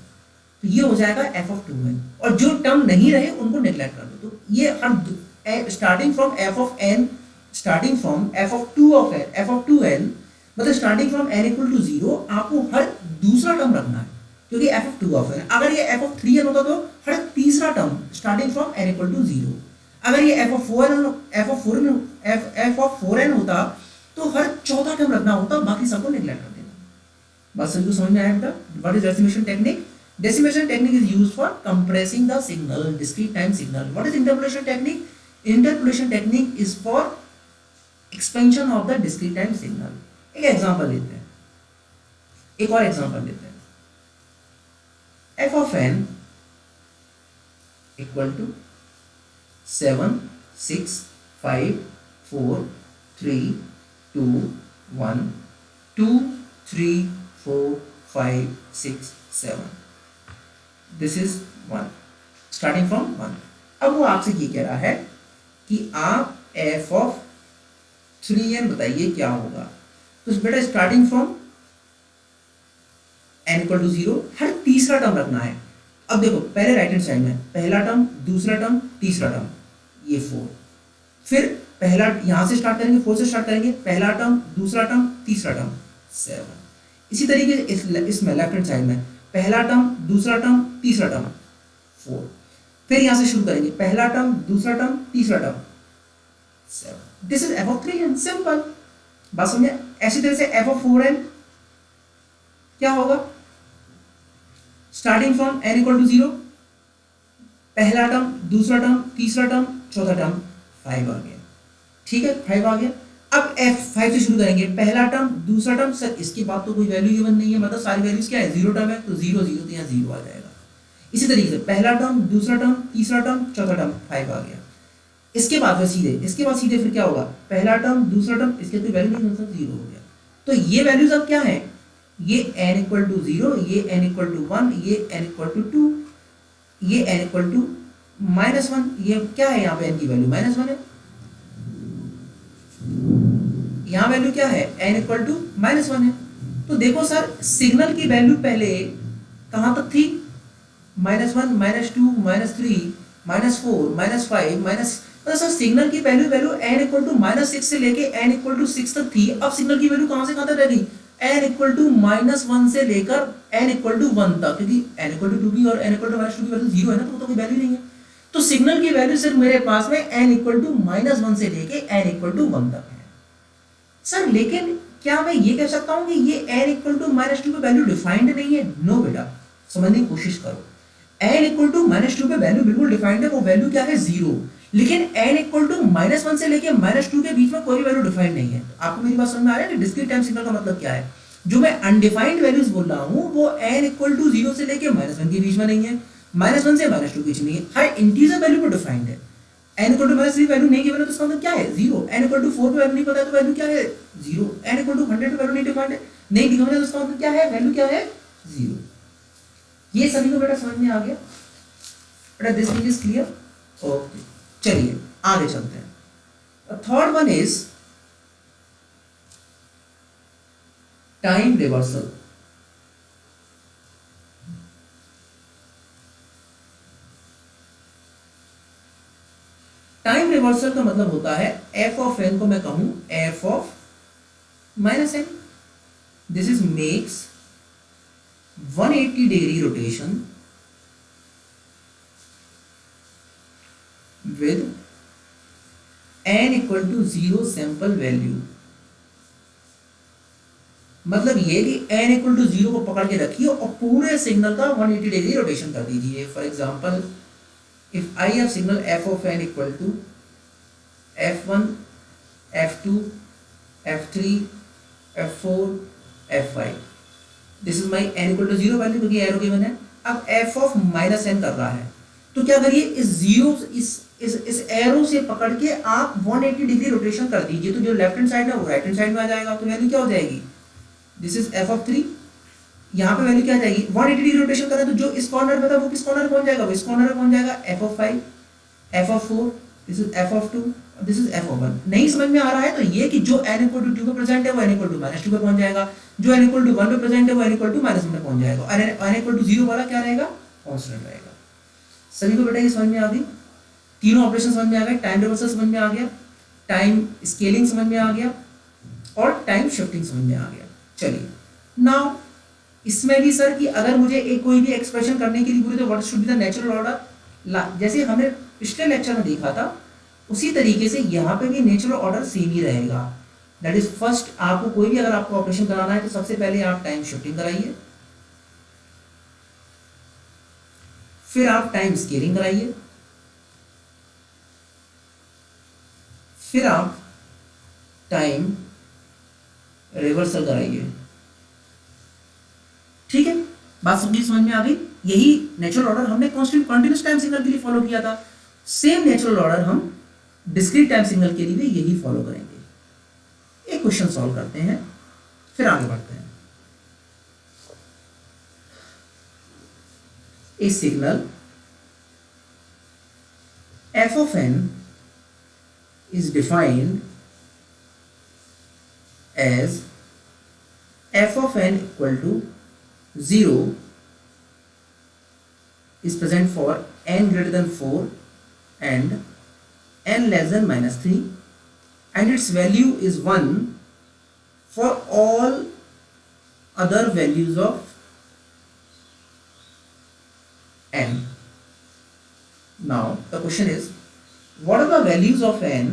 तो ये हो जाएगा f(2n), और जो टर्म नहीं रहे उनको नेग्लेक्ट कर दो। तो ये हर starting from f(n), starting from f(2n) मतलब starting from n equal to 0 आपको हर दूसरा टर्म रखना है, क्योंकि f(2n), अगर ये f(3n) होता तो हर तीसरा term starting from n equal to 0। अगर ये f(4n) होता तो हर चौथा टर्म रखना होता, बाकी सबको नेग्लेक्ट कर देना। बस सबको समझ में आया बेटा? What is decimation technique? Decimation technique is used for compressing the signal, discrete time signal. What is interpolation technique? Interpolation technique is for expansion of the discrete time signal. एक एग्जांपल लेते हैं, एक और एग्जांपल लेते हैं। f of n equal to 7 6 5 4 3 2 1 2 3 4 5 6 7, this is 1 starting from 1। अब वो आपसे ये कह रहा है कि आप f of 3n बताइए क्या होगा। तो बेटा starting from n equal to 0 हर तीसरा टर्म रखना है। अब देखो पहले राइट हैंड साइड में पहला टर्म, दूसरा टर्म, तीसरा टर्म, ये 4, फिर पहला यहां से स्टार्ट करेंगे, 4 से स्टार्ट करेंगे, पहला टर्म, दूसरा टर्म, तीसरा टर्म, 7। इसी तरीके से इसमें लेफ्ट हैंड साइड में पहला टर्म, दूसरा टर्म, तीसरा टर्म, 4, फिर यहां से शुरू करेंगे, पहला टर्म, दूसरा टर्म, तीसरा term, 7। This is f of 3n, simple बात समझे। ऐसी तरह से f of 4n क्या होगा? Starting from n equal to 0 पहला टर्म, दूसरा टर्म, तीसरा टर्म, चौथा टर्म, 5 आ गया। ठीक है, 5 आ गया। अब f5 से शुरू करेंगे, पहला टर्म, दूसरा टर्म, सर इसके बाद तो कोई वैल्यू गिवन नहीं है, मतलब सारी वैल्यूज क्या है, 0 टर्म है, तो 0 0 तो यहाँ 0 आ जाएगा। इसी तरीके से पहला टर्म, दूसरा टर्म, तीसरा टर्म, चौथा टर्म, 5 आ गया। इसके बाद सीधे फिर क्या होगा, पहला टर्म, दूसरा टर्म, इसके कोई वैल्यू नहीं, मतलब 0 हो गया। तो ये वैल्यूज अब क्या है, ये n इक्वल टू 0, ये n इक्वल टू 1, ये n इक्वल टू 2, ये n इक्वल टू -1, ये क्या है, यहाँ पे n की वैल्यू -1 है, यहाँ वैल्यू क्या है, n इक्वल टू -1 है। तो देखो सर सिग्नल की वैल्यू पहले कहाँ तक थी, -1, -2, -3, -4, -5, मतलब सर सिग्नल की वैल्यू n इक्वल टू -6 से लेके n इक्वल टू 6 तक थी। अब सिग्नल की वैल्यू कहाँ से कहाँ तक रह गई, n इक्वल टू -1 से लेकर n इक्वल टू 1 तक, क्योंकि n इक्वल टू 2 की और n इक्वल टू -2 की वैल्यू 0 है ना, तो कोई वैल्यू नहीं है। तो सिग्नल की वैल्यू सिर्फ मेरे पास में n इक्वल टू -1 से लेके n इक्वल टू 1 तक है। सर लेकिन क्या मैं ये कह सकता हूं कि ये n इक्वल टू -2 पे वैल्यू डिफाइंड नहीं है? नो बेटा, समझने की कोशिश करो। n इक्वल टू -2 पे वैल्यू बिल्कुल डिफाइंड है, वो वैल्यू क्या है, 0। लेकिन n इक्वल टू -1 से लेके -2 के बीच में कोई वैल्यू डिफाइंड नहीं है। आपको मेरी बात समझ में आ रहा है कि डिस्क्रीट टाइम सिग्नल का मतलब क्या है? जो मैं अनडिफाइंड वैल्यूज बोल रहा हूं वो n इक्वल टू 0 से लेके -1 के बीच में नहीं है, -1 से -2 के बीच में नहीं है, हर इंटीजर वैल्यू पर डिफाइंड है। n इक्वल टू -3 वैल्यू नहीं गिवन है तो इसका मतलब क्या है, 0। n इक्वल टू 4 पे वैल्यू नहीं पता है तो वैल्यू क्या है, 0। n इक्वल टू 100 पे वैल्यू नहीं डिफाइंड है, नहीं गिवन है तो इसका मतलब क्या है, वैल्यू क्या है, 0। ये सभी को बेटा समझ में आ गया बेटा, this thing is clear? Okay, चलिए आगे चलते हैं। Third one is time reversal. Time reversal का मतलब होता है f of n को मैं कहूं f of -n, this is makes 180 degree rotation with n equal to 0 sample value. मतलब ये कि n इक्वल टू 0 को पकड़ के रखिए और पूरे सिग्नल का 180 डिग्री रोटेशन कर दीजिए। For example if I have signal f of n equal to f1, f2, f3, f4, f5, this is my n equal to 0 value क्योंकि एरो गिवन है। अब f of -n कर रहा है तो क्या करिए, इस जीरो इस एरो से पकड़ के आप 180 डिग्री रोटेशन कर दीजिए, तो जो लेफ्ट हैंड साइड है वो राइट हैंड साइड में आ जाएगा। तो वैल्यू क्या हो जाएगी, दिस इज f of 3, यहाँ पे वैल्यू क्या आ जाएगी, 180 डिग्री रोटेशन करें तो जो इस कॉर्नर पे था वो किस कॉर्नर पे पहुंच जाएगा, वो इस कॉर्नर पे पहुंच जाएगा, f of 5, f of 4, this is F of 2, this is F of 1। नहीं समझ में आ रहा है तो ये कि जो n इक्वल टू 2 पे प्रेजेंट है वो n इक्वल टू -2 पे पहुंच जाएगा, जो n इक्वल टू 1 पे प्रेजेंट है वो n इक्वल टू -1 पे पहुंच जाएगा, और n इक्वल टू 0 वाला क्या रहेगा, कांस्टेंट रहेगा। सभी को बेटा ये समझ में आ गई, तीनों ऑपरेशन समझ में आ गए, टाइम रिवर्सल समझ में आ गया, टाइम स्केलिंग समझ में आ गया, और टाइम शिफ्टिंग समझ में आ गया। चलिए नाउ इसमें भी सर कि अगर मुझे एक कोई भी एक्सप्रेशन करने के लिए बोले तो what should be the natural order, जैसे हमने पिछले लेक्चर में देखा था उसी तरीके से यहाँ पे भी नेचुरल ऑर्डर सेम ही रहेगा। दैट इज फर्स्ट, आपको कोई भी अगर आपको ऑपरेशन कराना है तो सबसे पहले आप टाइम शिफ्टिंग कराइए, फिर आप टाइम स्केलिंग कराइए, फिर आप टाइम रिवर्सल कराइए। ठीक है, बात समझ में आ गई। यही नेचुरल ऑर्डर हमने कांस्टेंट कंटीन्यूअस टाइम सिग्नल के लिए फॉलो किया था, सेम नेचुरल ऑर्डर हम डिस्क्रीट टाइम सिग्नल के लिए भी यही फॉलो करेंगे। एक क्वेश्चन सॉल्व करते हैं फिर आगे बढ़ते हैं। ए signal f of n is defined as f of n equal to 0 is present for n greater than 4 and n less than -3, and its value is 1 for all other values of n. Now the question is, what are the values of n?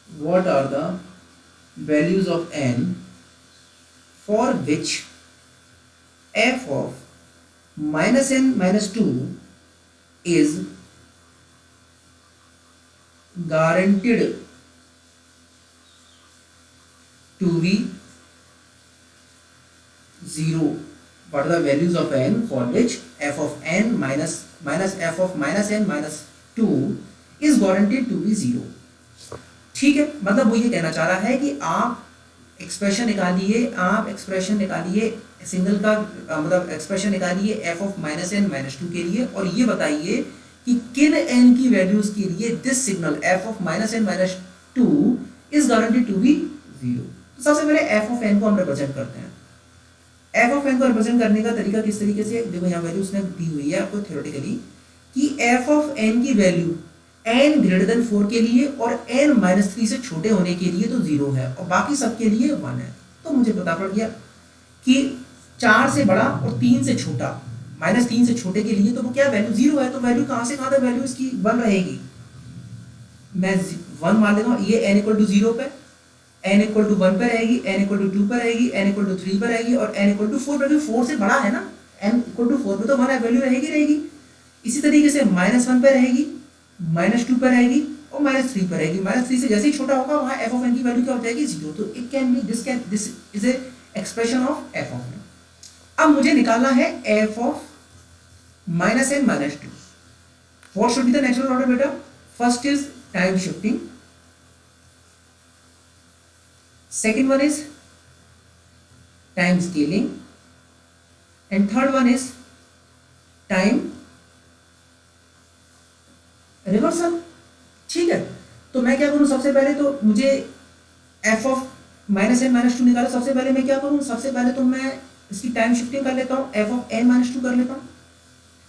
What are the values of n for which f of -n - 2 is guaranteed to be 0? What are the values of n for which f of n minus f of -n - 2 is guaranteed to be 0? ठीक है, मतलब वो ये कहना चाह रहा है कि आप एक्सप्रेशन निकालिए, आप एक्सप्रेशन निकालिए सिंगल का, मतलब एक्सप्रेशन निकालिए f of -n - 2 के लिए, और ये बताइए कि किन n की वैल्यूज के लिए this signal f of -n - 2 is guaranteed to be 0। तो सबसे पहले f of n को हम रिप्रेजेंट करते हैं। f of n को रिप्रेजेंट करने का तरीका किस तरीके से, देखो यहाँ वैल्यू उसने दी हुई है आपको थ्योरेटिकली कि f of n की वैल्यू n ग्रेटर देन 4 के लिए और n -3 से छोटे होने के लिए तो 0 है और बाकी सब के लिए 1 है। तो मुझे पता पड़ गया कि 4 से बड़ा और 3 से छोटा, -3 से छोटे के लिए तो वो क्या वैल्यू 0 है। तो वैल्यू कहां से कहां तक वैल्यू इसकी 1 रहेगी, मैं 1 मान लेता हूं। ये n = 0 पे, n = 1 पे रहेगी, n = 2 पे रहेगी, n = 3 पे रहेगी और n = 4 पे, 4 से बड़ा है ना, n = 4 पे तो 1 वैल्यू रहेगी। इसी तरीके से -1 पे रहेगी, -2 पर रहेगी और -3 पर रहेगी। -3 से जैसे ही छोटा होगा वहां f of n की वैल्यू क्या हो जाएगी 0। तो it can B this is a expression of f of n। अब मुझे निकालना है f of -n - 2। What should be the natural order बेटा? First is time shifting, second one is time scaling and third one is time reversal. ठीक है, तो मैं क्या करूं, सबसे पहले तो मुझे f of -n - 2 निकाला। सबसे पहले मैं क्या करूं, सबसे पहले तो मैं इसकी टाइम शिफ्टिंग कर लेता हूं, f of n - 2 कर लेता हूं।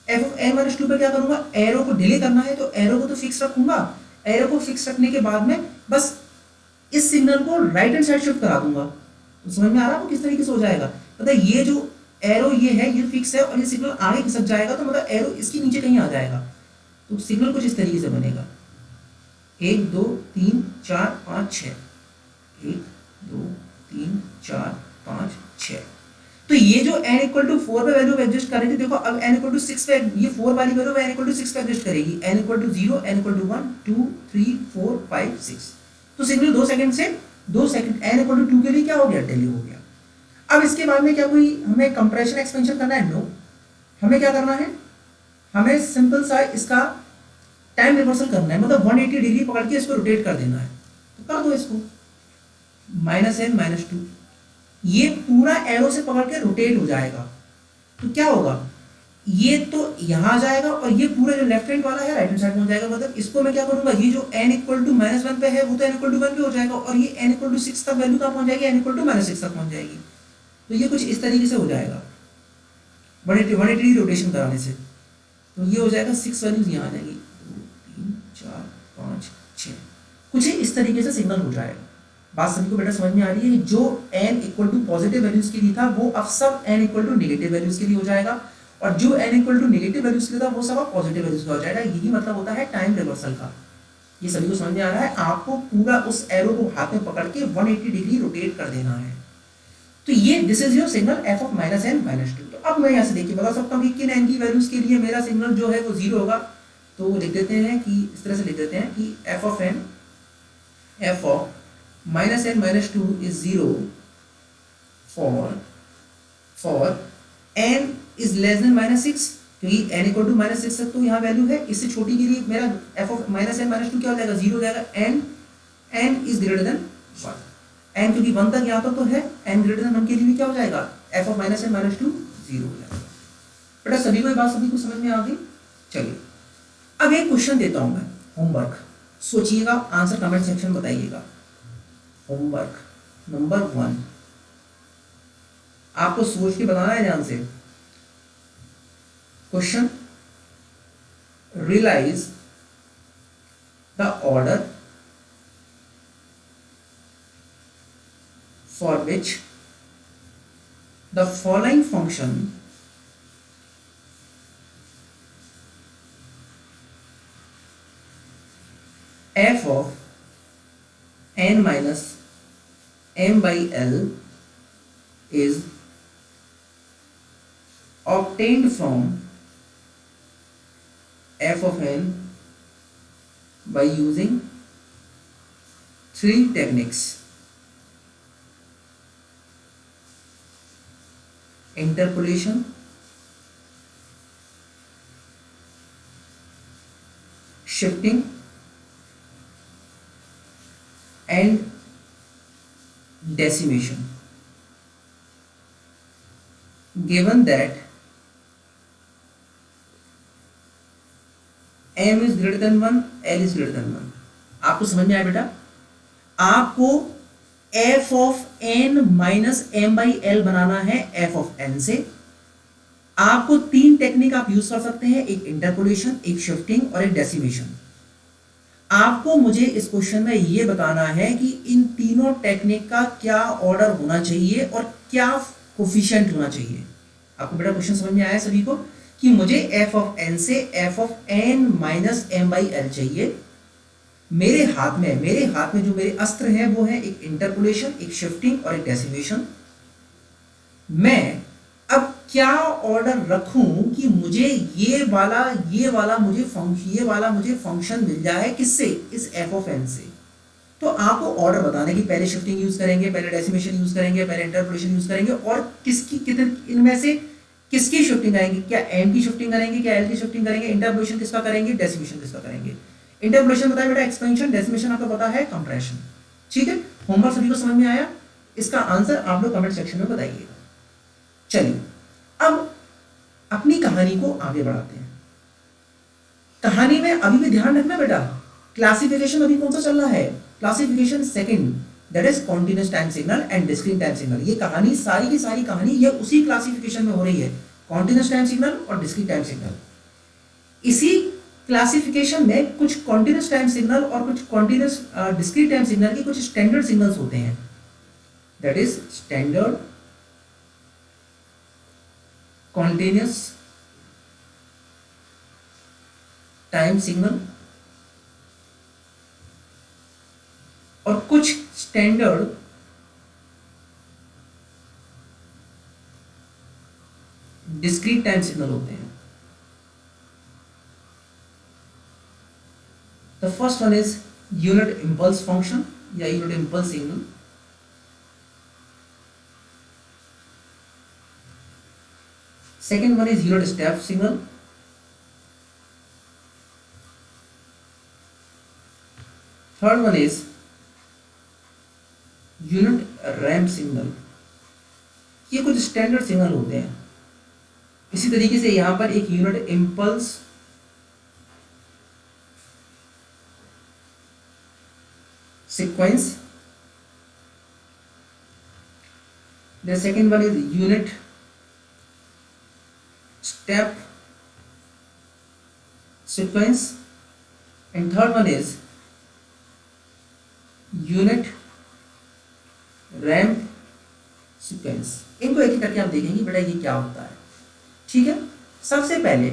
f of n - 2 पे क्या करूंगा, एरो को डिले करना है तो एरो को तो फिक्स रखूंगा। एरो को फिक्स रखने के बाद में बस इस सिग्नल को राइट हैंड साइड शिफ्ट करा दूंगा। तो समझ में आ रहा है किस तरीके से हो जाएगा? मतलब ये जो एरो ये है ये फिक्स है और ये सिग्नल आगे खिसक जाएगा, तो मतलब एरो इसके नीचे कहीं आ जाएगा। तो सिग्नल कुछ इस तरीके से बनेगा 1 2 3 4 5 6, 1 2 3 4 5 6। तो ये जो n = 4 पे वैल्यू एडजस्ट कर रही थी, देखो अब n = 6 पे ये 4 वाली वैल्यू n = 6 पे एडजस्ट करेगी। n = 0, n = 1 2 3 4 5 6। तो सिग्नल 2 सेकंड से 2 सेकंड n = 2 के लिए क्या हो गया, डिले हो गया। अब इसके बाद में क्या कोई हमें कंप्रेशन एक्सपेंशन करना है? नो, हमें क्या करना है, हमें सिंपल सा इसका टाइम रिवर्सल करना है, मतलब 180 डिग्री पकड़ के इसको रोटेट कर देना है। तो कर दो इसको -n - 2, ये पूरा एरो से पकड़ के रोटेट हो जाएगा। तो क्या होगा, ये तो यहाँ जाएगा और ये पूरा जो लेफ्ट हैंड वाला है राइट हैंड साइड में हो जाएगा। मतलब इसको मैं क्या करूंगा, ये जो n इक्वल टू -1 पे है वो तो n इक्वल टू 1 पे हो जाएगा, और ये n इक्वल टू 6 तक वैल्यू कहाँ पहुंच जाएगी, n इक्वल टू -6 तक पहुंच जाएगी। तो ये कुछ इस तरीके से हो जाएगा 180 रोटेशन कराने से। तो ये हो जाएगा 6 वैल्यूज यहाँ आ जाएंगी, 2 3 4 5 6, कुछ इस तरीके से सिग्नल हो जाएगा। बात सभी को बेटा समझ में आ रही है। जो n equal to positive values के लिए था वो अब सब n equal to negative values के लिए हो जाएगा, और जो n equal to negative values के लिए था वो सब अब पॉजिटिव वैल्यूज का हो जाएगा। यही मतलब होता है टाइम रिवर्सल का। ये सभी को समझ में आ रहा है। आपको पूरा उस एरो को हाथ में पकड़ के 180 डिग्री रोटेट कर देना है। तो ये this is your signal f of -n -2। तो अब मैं यहाँ से देखिए बता सकता हूँ कि किन n की वैल्यूज के लिए मेरा सिग्नल जो है वो 0 होगा। तो लिख देते हैं कि इस तरह से लिख देते हैं कि f of -n -2 is 0 for n is less than -6, क्योंकि n इक्वल टू -6 तक तो यहाँ वैल्यू है। इससे छोटी के लिए मेरा f of -n -2 क्या हो जाएगा, 0 हो जाएगा। n is greater than 1, n क्योंकि 1 तक यहाँ तक तो है, n greater than 1 के लिए भी क्या हो जाएगा, f of -n -2 0 हो जाएगा। बेटा सभी को ये बात सभी को समझ में आ गई। चलिए अब एक क्वेश्चन देता हूं मैं, होमवर्क, सोचिएगा, आंसर कमेंट सेक्शन में बताइएगा। होमवर्क नंबर 1, आपको सोच के बताना है ध्यान से। Question, realize the order for which the following function f of n minus m by l is obtained from f of n by using 3 techniques: interpolation, shifting and decimation. Given that m is greater than 1, l is greater than 1, आपको समझ में आया बेटा। आपको f of n minus m by l बनाना है f of n से। आपको 3 technique आप यूज कर सकते हैं, एक इंटरपोलेशन, एक शिफ्टिंग और एक डेसिमेशन। आपको मुझे इस क्वेश्चन में यह बताना है कि इन तीनों टेक्निक का क्या ऑर्डर होना चाहिए और क्या कोफिशिएंट होना चाहिए। आपको बेटा क्वेश्चन समझ में आया सभी को कि मुझे f of n से f of n minus m by l चाहिए। मेरे हाथ में जो मेरे अस्त्र हैं वो है एक इंटरपोलेशन, एक शिफ्टिंग और एक डेसिमेशन। मैं अब क्या ऑर्डर रखूं कि मुझे ये वाला मुझे फंक्शन मिल जाए, किससे, इस f of n से। तो आपको ऑर्डर बताने की, पहले शिफ्टिंग यूज करेंगे, पहले डेसिमेशन यूज करेंगे, पहले इंटरपोलेशन यूज करेंगे, और किसकी कितने इनमें से किसकी शिफ्टिंग करेंगे, क्या m की शिफ्टिंग करेंगे, क्या l की शिफ्टिंग करेंगे, इंटरपोलेशन किसका करेंगे, डेसिमेशन किसका करेंगे। इंटरपोलेशन बताया बेटा एक्सपेंशन, डेसिमेशन आपको पता है कंप्रेशन। ठीक है, होमवर्क सभी को समझ में आया। इसका आंसर आप लोग कमेंट सेक्शन में बताइएगा। चलिए अब अपनी कहानी को आगे बढ़ाते हैं। कहानी में अभी भी ध्यान रखना बेटा, क्लासिफिकेशन अभी कौन सा चल रहा है, classification second, that is continuous time signal and discrete time signal. ये कहानी सारी की सारी कहानी ये उसी क्लासिफिकेशन में हो रही है, कॉन्टिन्यूअस टाइम सिग्नल और डिस्क्रीट टाइम सिग्नल। इसी क्लासिफिकेशन में कुछ कॉन्टिन्यूअस टाइम सिग्नल और कुछ कॉन्टिन्यूअस डिस्क्रीट टाइम सिग्नल के कुछ स्टैंडर्ड सिग्नल्स होते हैं, that is standard continuous time signal और कुछ स्टैंडर्ड डिस्क्रीट टाइम सिग्नल होते हैं। The first one is unit impulse function या unit impulse signal. Second one is unit step signal. Third one is unit ramp signal. ये कुछ standard signal होते हैं। इसी तरीके से यहां पर एक unit impulse sequence, the second one is unit step sequence, and third one is unit ramp sequence. इनको एक एक करके आप देखेंगे बेटा ये क्या होता है, ठीक है। सबसे पहले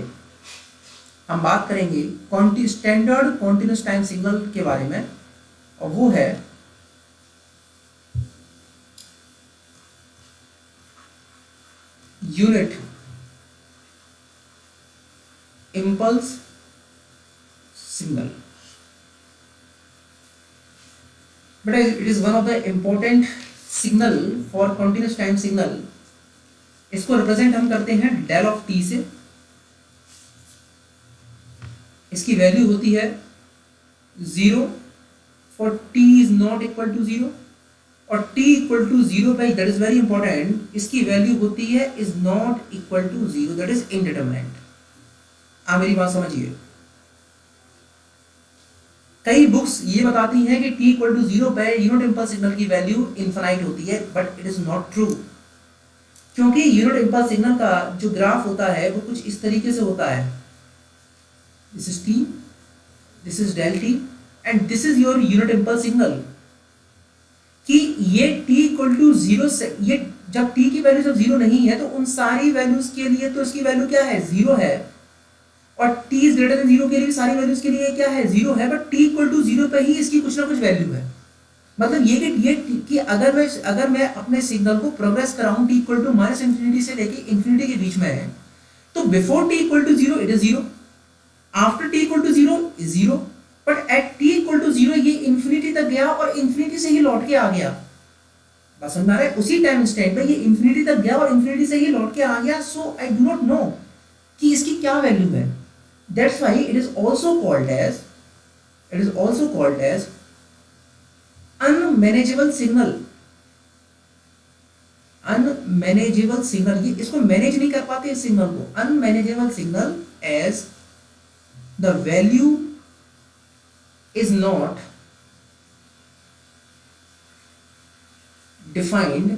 हम बात करेंगे स्टैंडर्ड कॉन्टिन्यूस टाइम सिग्नल के बारे में, और वो है यूनिट इम्पल्स सिग्नल। बेटा it is one of the important signal for continuous time signal. इसको रिप्रेजेंट हम करते हैं डेल ऑफ टी से। इसकी वैल्यू होती है 0 for T is not equal to 0, और t इक्वल टू 0 पे, दैट इज वेरी इंपॉर्टेंट, इसकी वैल्यू होती है is not equal to 0, that is indeterminate. आप मेरी बात समझिए, कई बुक्स ये बताती हैं कि t इक्वल टू 0 पे यूनिट इंपल्स सिग्नल की वैल्यू इनफाइनाइट होती है, but it is not true, क्योंकि यूनिट इंपल्स सिग्नल का जो ग्राफ होता है वो कुछ इस तरीके से होता है, this is t, this is del t, and this is your unit impulse signal. कि ये t इक्वल टू 0 से, ये जब t की वैल्यू जब 0 नहीं है तो उन सारी वैल्यूज के लिए तो इसकी वैल्यू क्या है, 0 है, और t इज ग्रेटर देन 0 के लिए सारी वैल्यूज के लिए क्या है, 0 है, बट t इक्वल टू 0 पे ही इसकी कुछ ना कुछ वैल्यू है। मतलब ये कि अगर मैं अपने सिग्नल को प्रोग्रेस कराऊं t equal to minus infinity से लेके इंफिनिटी के बीच में है, तो before t equal to 0 it is 0, after t equal to 0 is 0, but at t equal to 0 ये इंफिनिटी तक गया और इंफिनिटी से ही लौट के आ गया। बात समझ में आ रहा है? उसी टाइम इंस्टेंट पे ये इंफिनिटी तक गया और इंफिनिटी से ही लौट के आ गया। So I do not know कि इसकी क्या वैल्यू है। That's why it is also called as unmanageable signal. Unmanageable signal, ये इसको मैनेज नहीं कर पाते इस सिग्नल को। Unmanageable signal as the value is not defined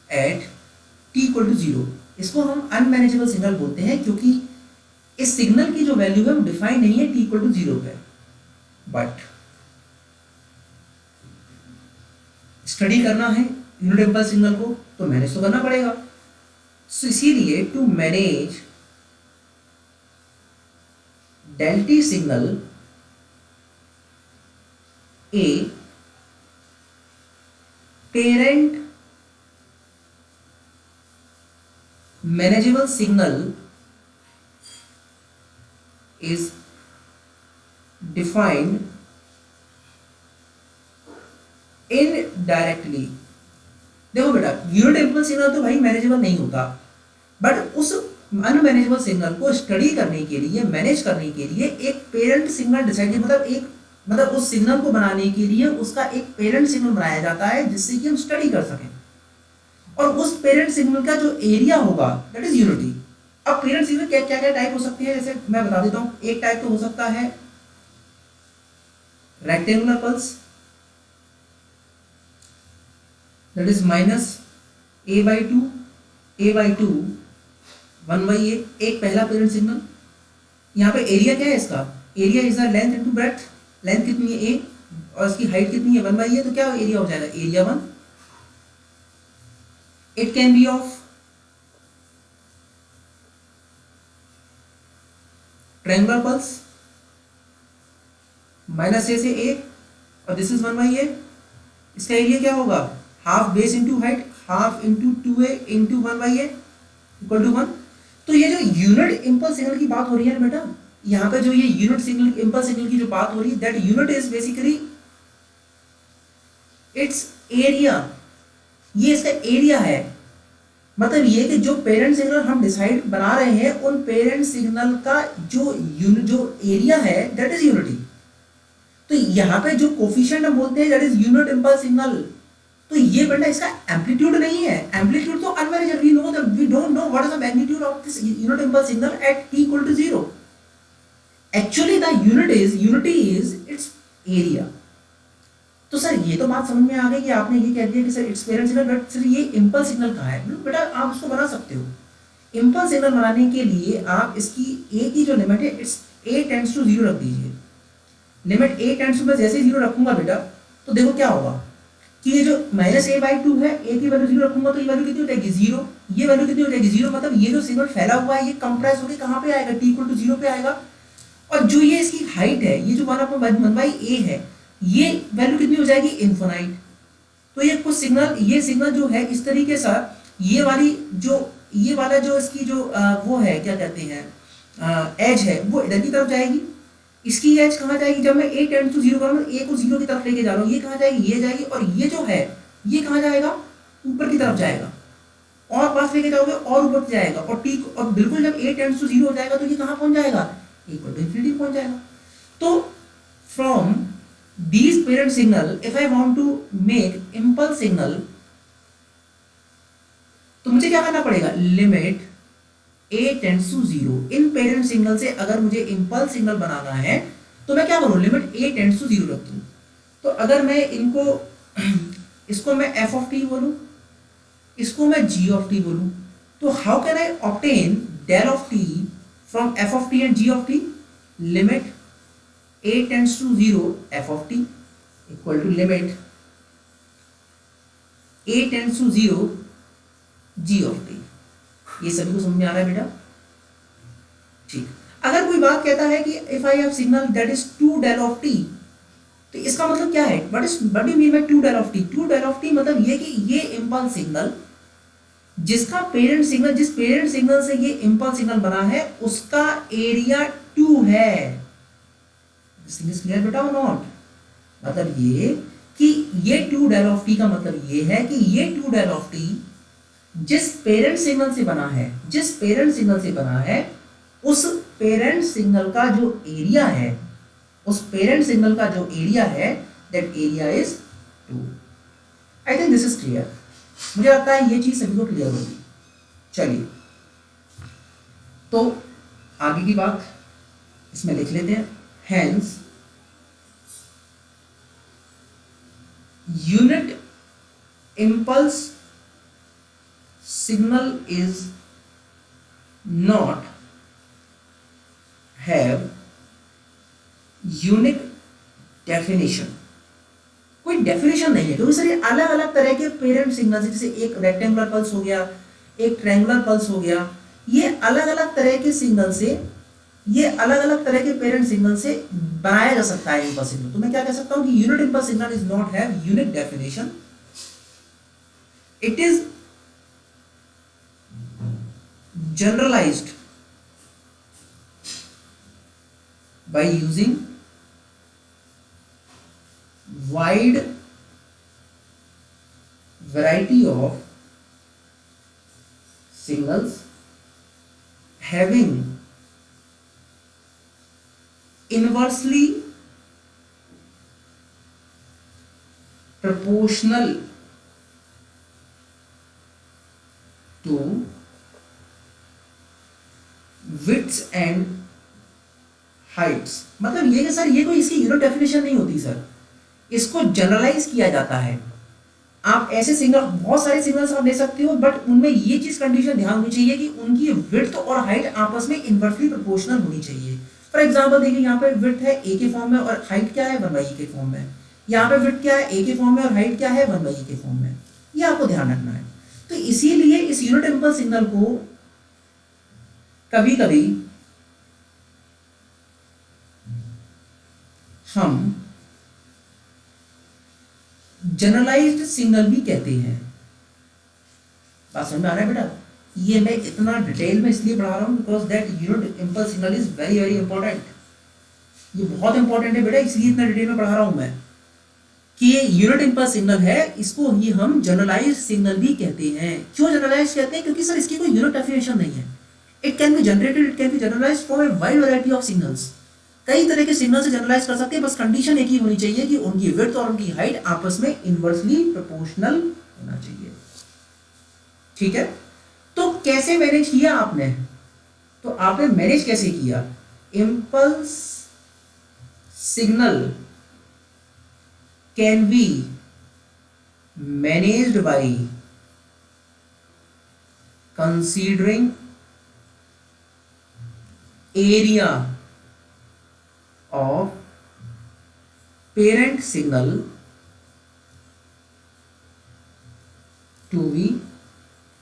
at t equal to 0। इसको हम अनमैनेजेबल सिग्नल बोलते हैं क्योंकि इस सिग्नल की जो वैल्यू है वो डिफाइन नहीं है t इक्वल टू 0 पे। बट स्टडी करना है यूनिट इंपल्स सिग्नल को तो मैनेज तो करना पड़ेगा। सो इसीलिए to manage del T signal a parent manageable signal is defined indirectly। देखो बेटा यूनिट इंपल्स सिग्नल तो भाई मैनेजेबल नहीं होता, बट उस अनमैनेजेबल सिग्नल को स्टडी करने के लिए, मैनेज करने के लिए एक पेरेंट सिग्नल डिसाइड, मतलब उस सिग्नल को बनाने के लिए उसका एक पेरेंट सिग्नल बनाया जाता है जिससे कि हम स्टडी कर सकें, और उस पेरेंट सिग्नल का जो एरिया होगा दैट इज यूनिटी। अब पेरेंट सिग्नल क्या क्या टाइप हो सकते हैं, जैसे मैं बता देता हूं। एक टाइप तो हो सकता है rectangular pulse, that is -a/2 a/2 1/a, एक पहला पेरेंट सिग्नल। यहाँ पे एरिया क्या है इसका, area is the length into breadth. Length कितनी है a और इसकी हाइट कितनी है 1/a, तो क्या एरिया हो जाएगा, area 1। It can be of triangular pulse -a से a, और दिस इज 1/a। इसका एरिया क्या होगा, half base into height, half into 2a into 1/a equal to 1। तो ये जो यूनिट इंपल्स सिग्नल की बात हो रही है ना बेटा, यहाँ पे जो ये यूनिट सिग्नल इंपल्स सिग्नल की जो बात हो रही है, that unit is basically it's area. ये इसका एरिया है। मतलब ये कि जो पेरेंट सिग्नल हम डिसाइड बना रहे हैं उन पेरेंट सिग्नल का जो एरिया है दैट इज यूनिटी। तो यहाँ पे जो कोफिशिएंट हम बोलते हैं that is unit impulse signal. तो ये बेटा इसका एम्पलीट्यूड नहीं है, एम्पलीट्यूड तो unmanageable, we know that we don't know what is the magnitude of this unit impulse signal at t equal to 0. Actually the unity is its area. तो sir ये तो बात समझ में आ गई कि आपने ये कह दिया कि sir it's parent signal, but sir ये इम्पल्स सिग्नल कहाँ है? बेटा आप उसको बना सकते हो। इम्पल्स सिग्नल बनाने के लिए आप इसकी a की जो लिमिट है इट्स a टेंड्स टू 0 रख दीजिए। लिमिट a टेंड्स टू, मैं जैसे 0 रखूंगा बेटा तो देखो क्या होगा कि ये जो -a/2 है, a की वैल्यू 0 रखूंगा तो ये वैल्यू कितनी हो जाएगी 0, ये वैल्यू कितनी हो जाएगी 0, मतलब ये जो सिग्नल फैला हुआ है ये कंप्रेस होकर कहाँ पे आएगा, t इक्वल टू 0 पे आएगा। और जो ये इसकी हाइट है, ये जो 1/1/a है, ये वैल्यू कितनी हो जाएगी इनफिनाइट। तो ये कुछ सिग्नल, ये सिग्नल जो है इस तरीके से ये वाला जो इसकी जो वो है क्या कहते हैं एज है वो इधर की तरफ जाएगी। इसकी एज कहाँ जाएगी, जब मैं a टेंड्स टू 0 करूँगा, a को 0 की तरफ लेके जा रहा हूँ, ये कहाँ जाएगी, ये जाएगी। और ये जो है ये कहाँ जाएगा, ऊपर की तरफ जाएगा, और पास लेके जाओगे और ऊपर जाएगा। और t और बिल्कुल जब a टेंड्स टू 0 हो जाएगा तो ये कहाँ पहुंच जाएगा, इक्वल टू इंफिनिटी पहुंच जाएगा। तो from these parent signal, if I want to make impulse signal, तो मुझे क्या करना पड़ेगा, लिमिट a टेंड्स टू 0। इन पेरेंट सिग्नल से अगर मुझे इंपल्स सिग्नल बनाना है तो मैं क्या करूं, लिमिट a टेंड्स टू 0 रख दूं। तो अगर मैं इनको इसको मैं f ऑफ t बोलूं, इसको मैं g ऑफ t बोलूं, तो how can I obtain del of t from f of t and g of t? Limit a tends to 0 f of t equal to limit a tends to 0 g of t। ये सभी को समझ में आ रहा है बेटा? ठीक। अगर कोई बात कहता है कि if I have signal that is 2 del of t, तो इसका मतलब क्या है, what do you mean by 2 del of t? 2 del of t मतलब ये कि ये इंपल्स सिग्नल जिसका पेरेंट सिग्नल, जिस पेरेंट सिग्नल से ये इंपल्स सिग्नल बना है उसका एरिया 2 है। क्लियर बेटा और नॉट? मतलब ये कि ये 2 del of t का मतलब ये है कि ये 2 del of t जिस पेरेंट सिग्नल से बना है, जिस पेरेंट सिग्नल से बना है उस पेरेंट सिग्नल का जो एरिया है, उस पेरेंट सिग्नल का जो एरिया है, that area is 2। I think this is clear. मुझे लगता है ये चीज सभी को क्लियर होगी। चलिए तो आगे की बात इसमें लिख लेते हैं। Hence, unit impulse signal is not have unique definition। कोई डेफिनेशन नहीं है, क्योंकि सर ये अलग अलग तरह के पेरेंट सिग्नल है, जैसे एक रेक्टेंगुलर पल्स हो गया, एक ट्रायंगुलर पल्स हो गया, ये अलग अलग तरह के सिग्नल से, ये अलग अलग तरह के पेरेंट सिग्नल से बनाया जा सकता है इंपल्स सिग्नल। तो मैं क्या कह सकता हूं कि unit impulse signal is not have unique definition, it is generalized by using wide variety of signals having inversely proportional to widths and heights। मतलब ये कि सर ये कोई इसकी यूनिट डेफिनेशन नहीं होती सर, इसको जनरलाइज किया जाता है। आप ऐसे सिग्नल, बहुत सारे सिग्नल्स आप ले सकते हो, बट उनमें ये चीज कंडीशन ध्यान होनी चाहिए कि उनकी विड्थ और हाइट आपस में इनवर्सली प्रोपोर्शनल होनी चाहिए। फॉर एग्जाम्पल देखिए, यहाँ पे विड्थ है a के फॉर्म में और हाइट क्या है 1/e के फॉर्म में। यहाँ पे विड्थ क्या है a के फॉर्म में और हाइट क्या है 1/e के फॉर्म में। ये आपको ध्यान रखना है। तो इसीलिए इस यूनिट इंपल्स सिग्नल को कभी कभी हम जनरलाइज्ड सिग्नल भी कहते हैं। बात समझ में आ रहा है बेटा? ये मैं इतना डिटेल में इसलिए पढ़ा रहा हूं because that unit impulse signal is very very important. ये बहुत इंपॉर्टेंट है बेटा, इसलिए इतना डिटेल में पढ़ा रहा हूं मैं कि ये यूनिट इंपल्स सिग्नल है, इसको ही हम जनरलाइज्ड सिग्नल भी कहते हैं। क्यों जनरलाइज्ड कहते हैं? क्योंकि सर इसकी कोई यूनिट डेफिनेशन नहीं है। It can be generated, it can be generalized from a wide variety of signals. कई तरह के सिग्नल से जनरलाइज कर सकते हैं, बस कंडीशन एक ही होनी चाहिए कि उनकी विड्थ और उनकी हाइट आपस में इनवर्सली प्रोपोर्शनल होना चाहिए। ठीक है? तो कैसे मैनेज किया आपने? तो आपने मैनेज कैसे किया? Impulse signal can be managed by considering area of parent signal to be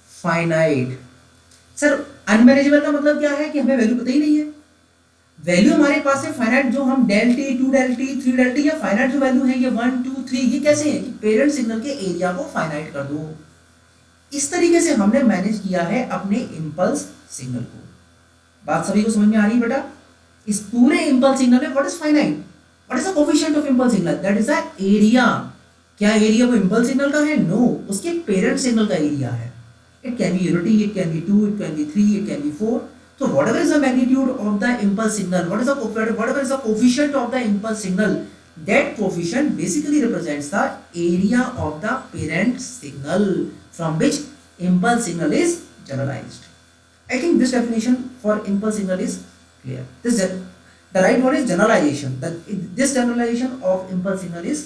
finite. Sir unmanageable का मतलब क्या है कि हमें वैल्यू पता ही नहीं है। वैल्यू हमारे पास है फाइनाइट, जो हम del T, 2 del T, 3 del T, या फाइनाइट जो वैल्यू है ये 1 2 3, ये कैसे है कि पेरेंट सिग्नल के एरिया को फाइनाइट कर दो। इस तरीके से हमने मैनेज किया है अपने इंपल्स सिग्नल को। बात सभी को समझ में आ रही है बेटा? इस पूरे इंपल्स सिग्नल में what is finite, what is the coefficient of impulse signal? That is the area. क्या एरिया वो इंपल्स सिग्नल का है? नो, उसके पेरेंट सिग्नल का एरिया है। It can B unity, it can B 2, it can B 3, it can B 4। So whatever is the magnitude of the impulse signal, whatever is the coefficient of the impulse signal, that coefficient basically represents the area of the parent signal from which impulse signal is generalized. I think this definition for impulse signal is clear. The right word is generalization. This generalization of impulse signal is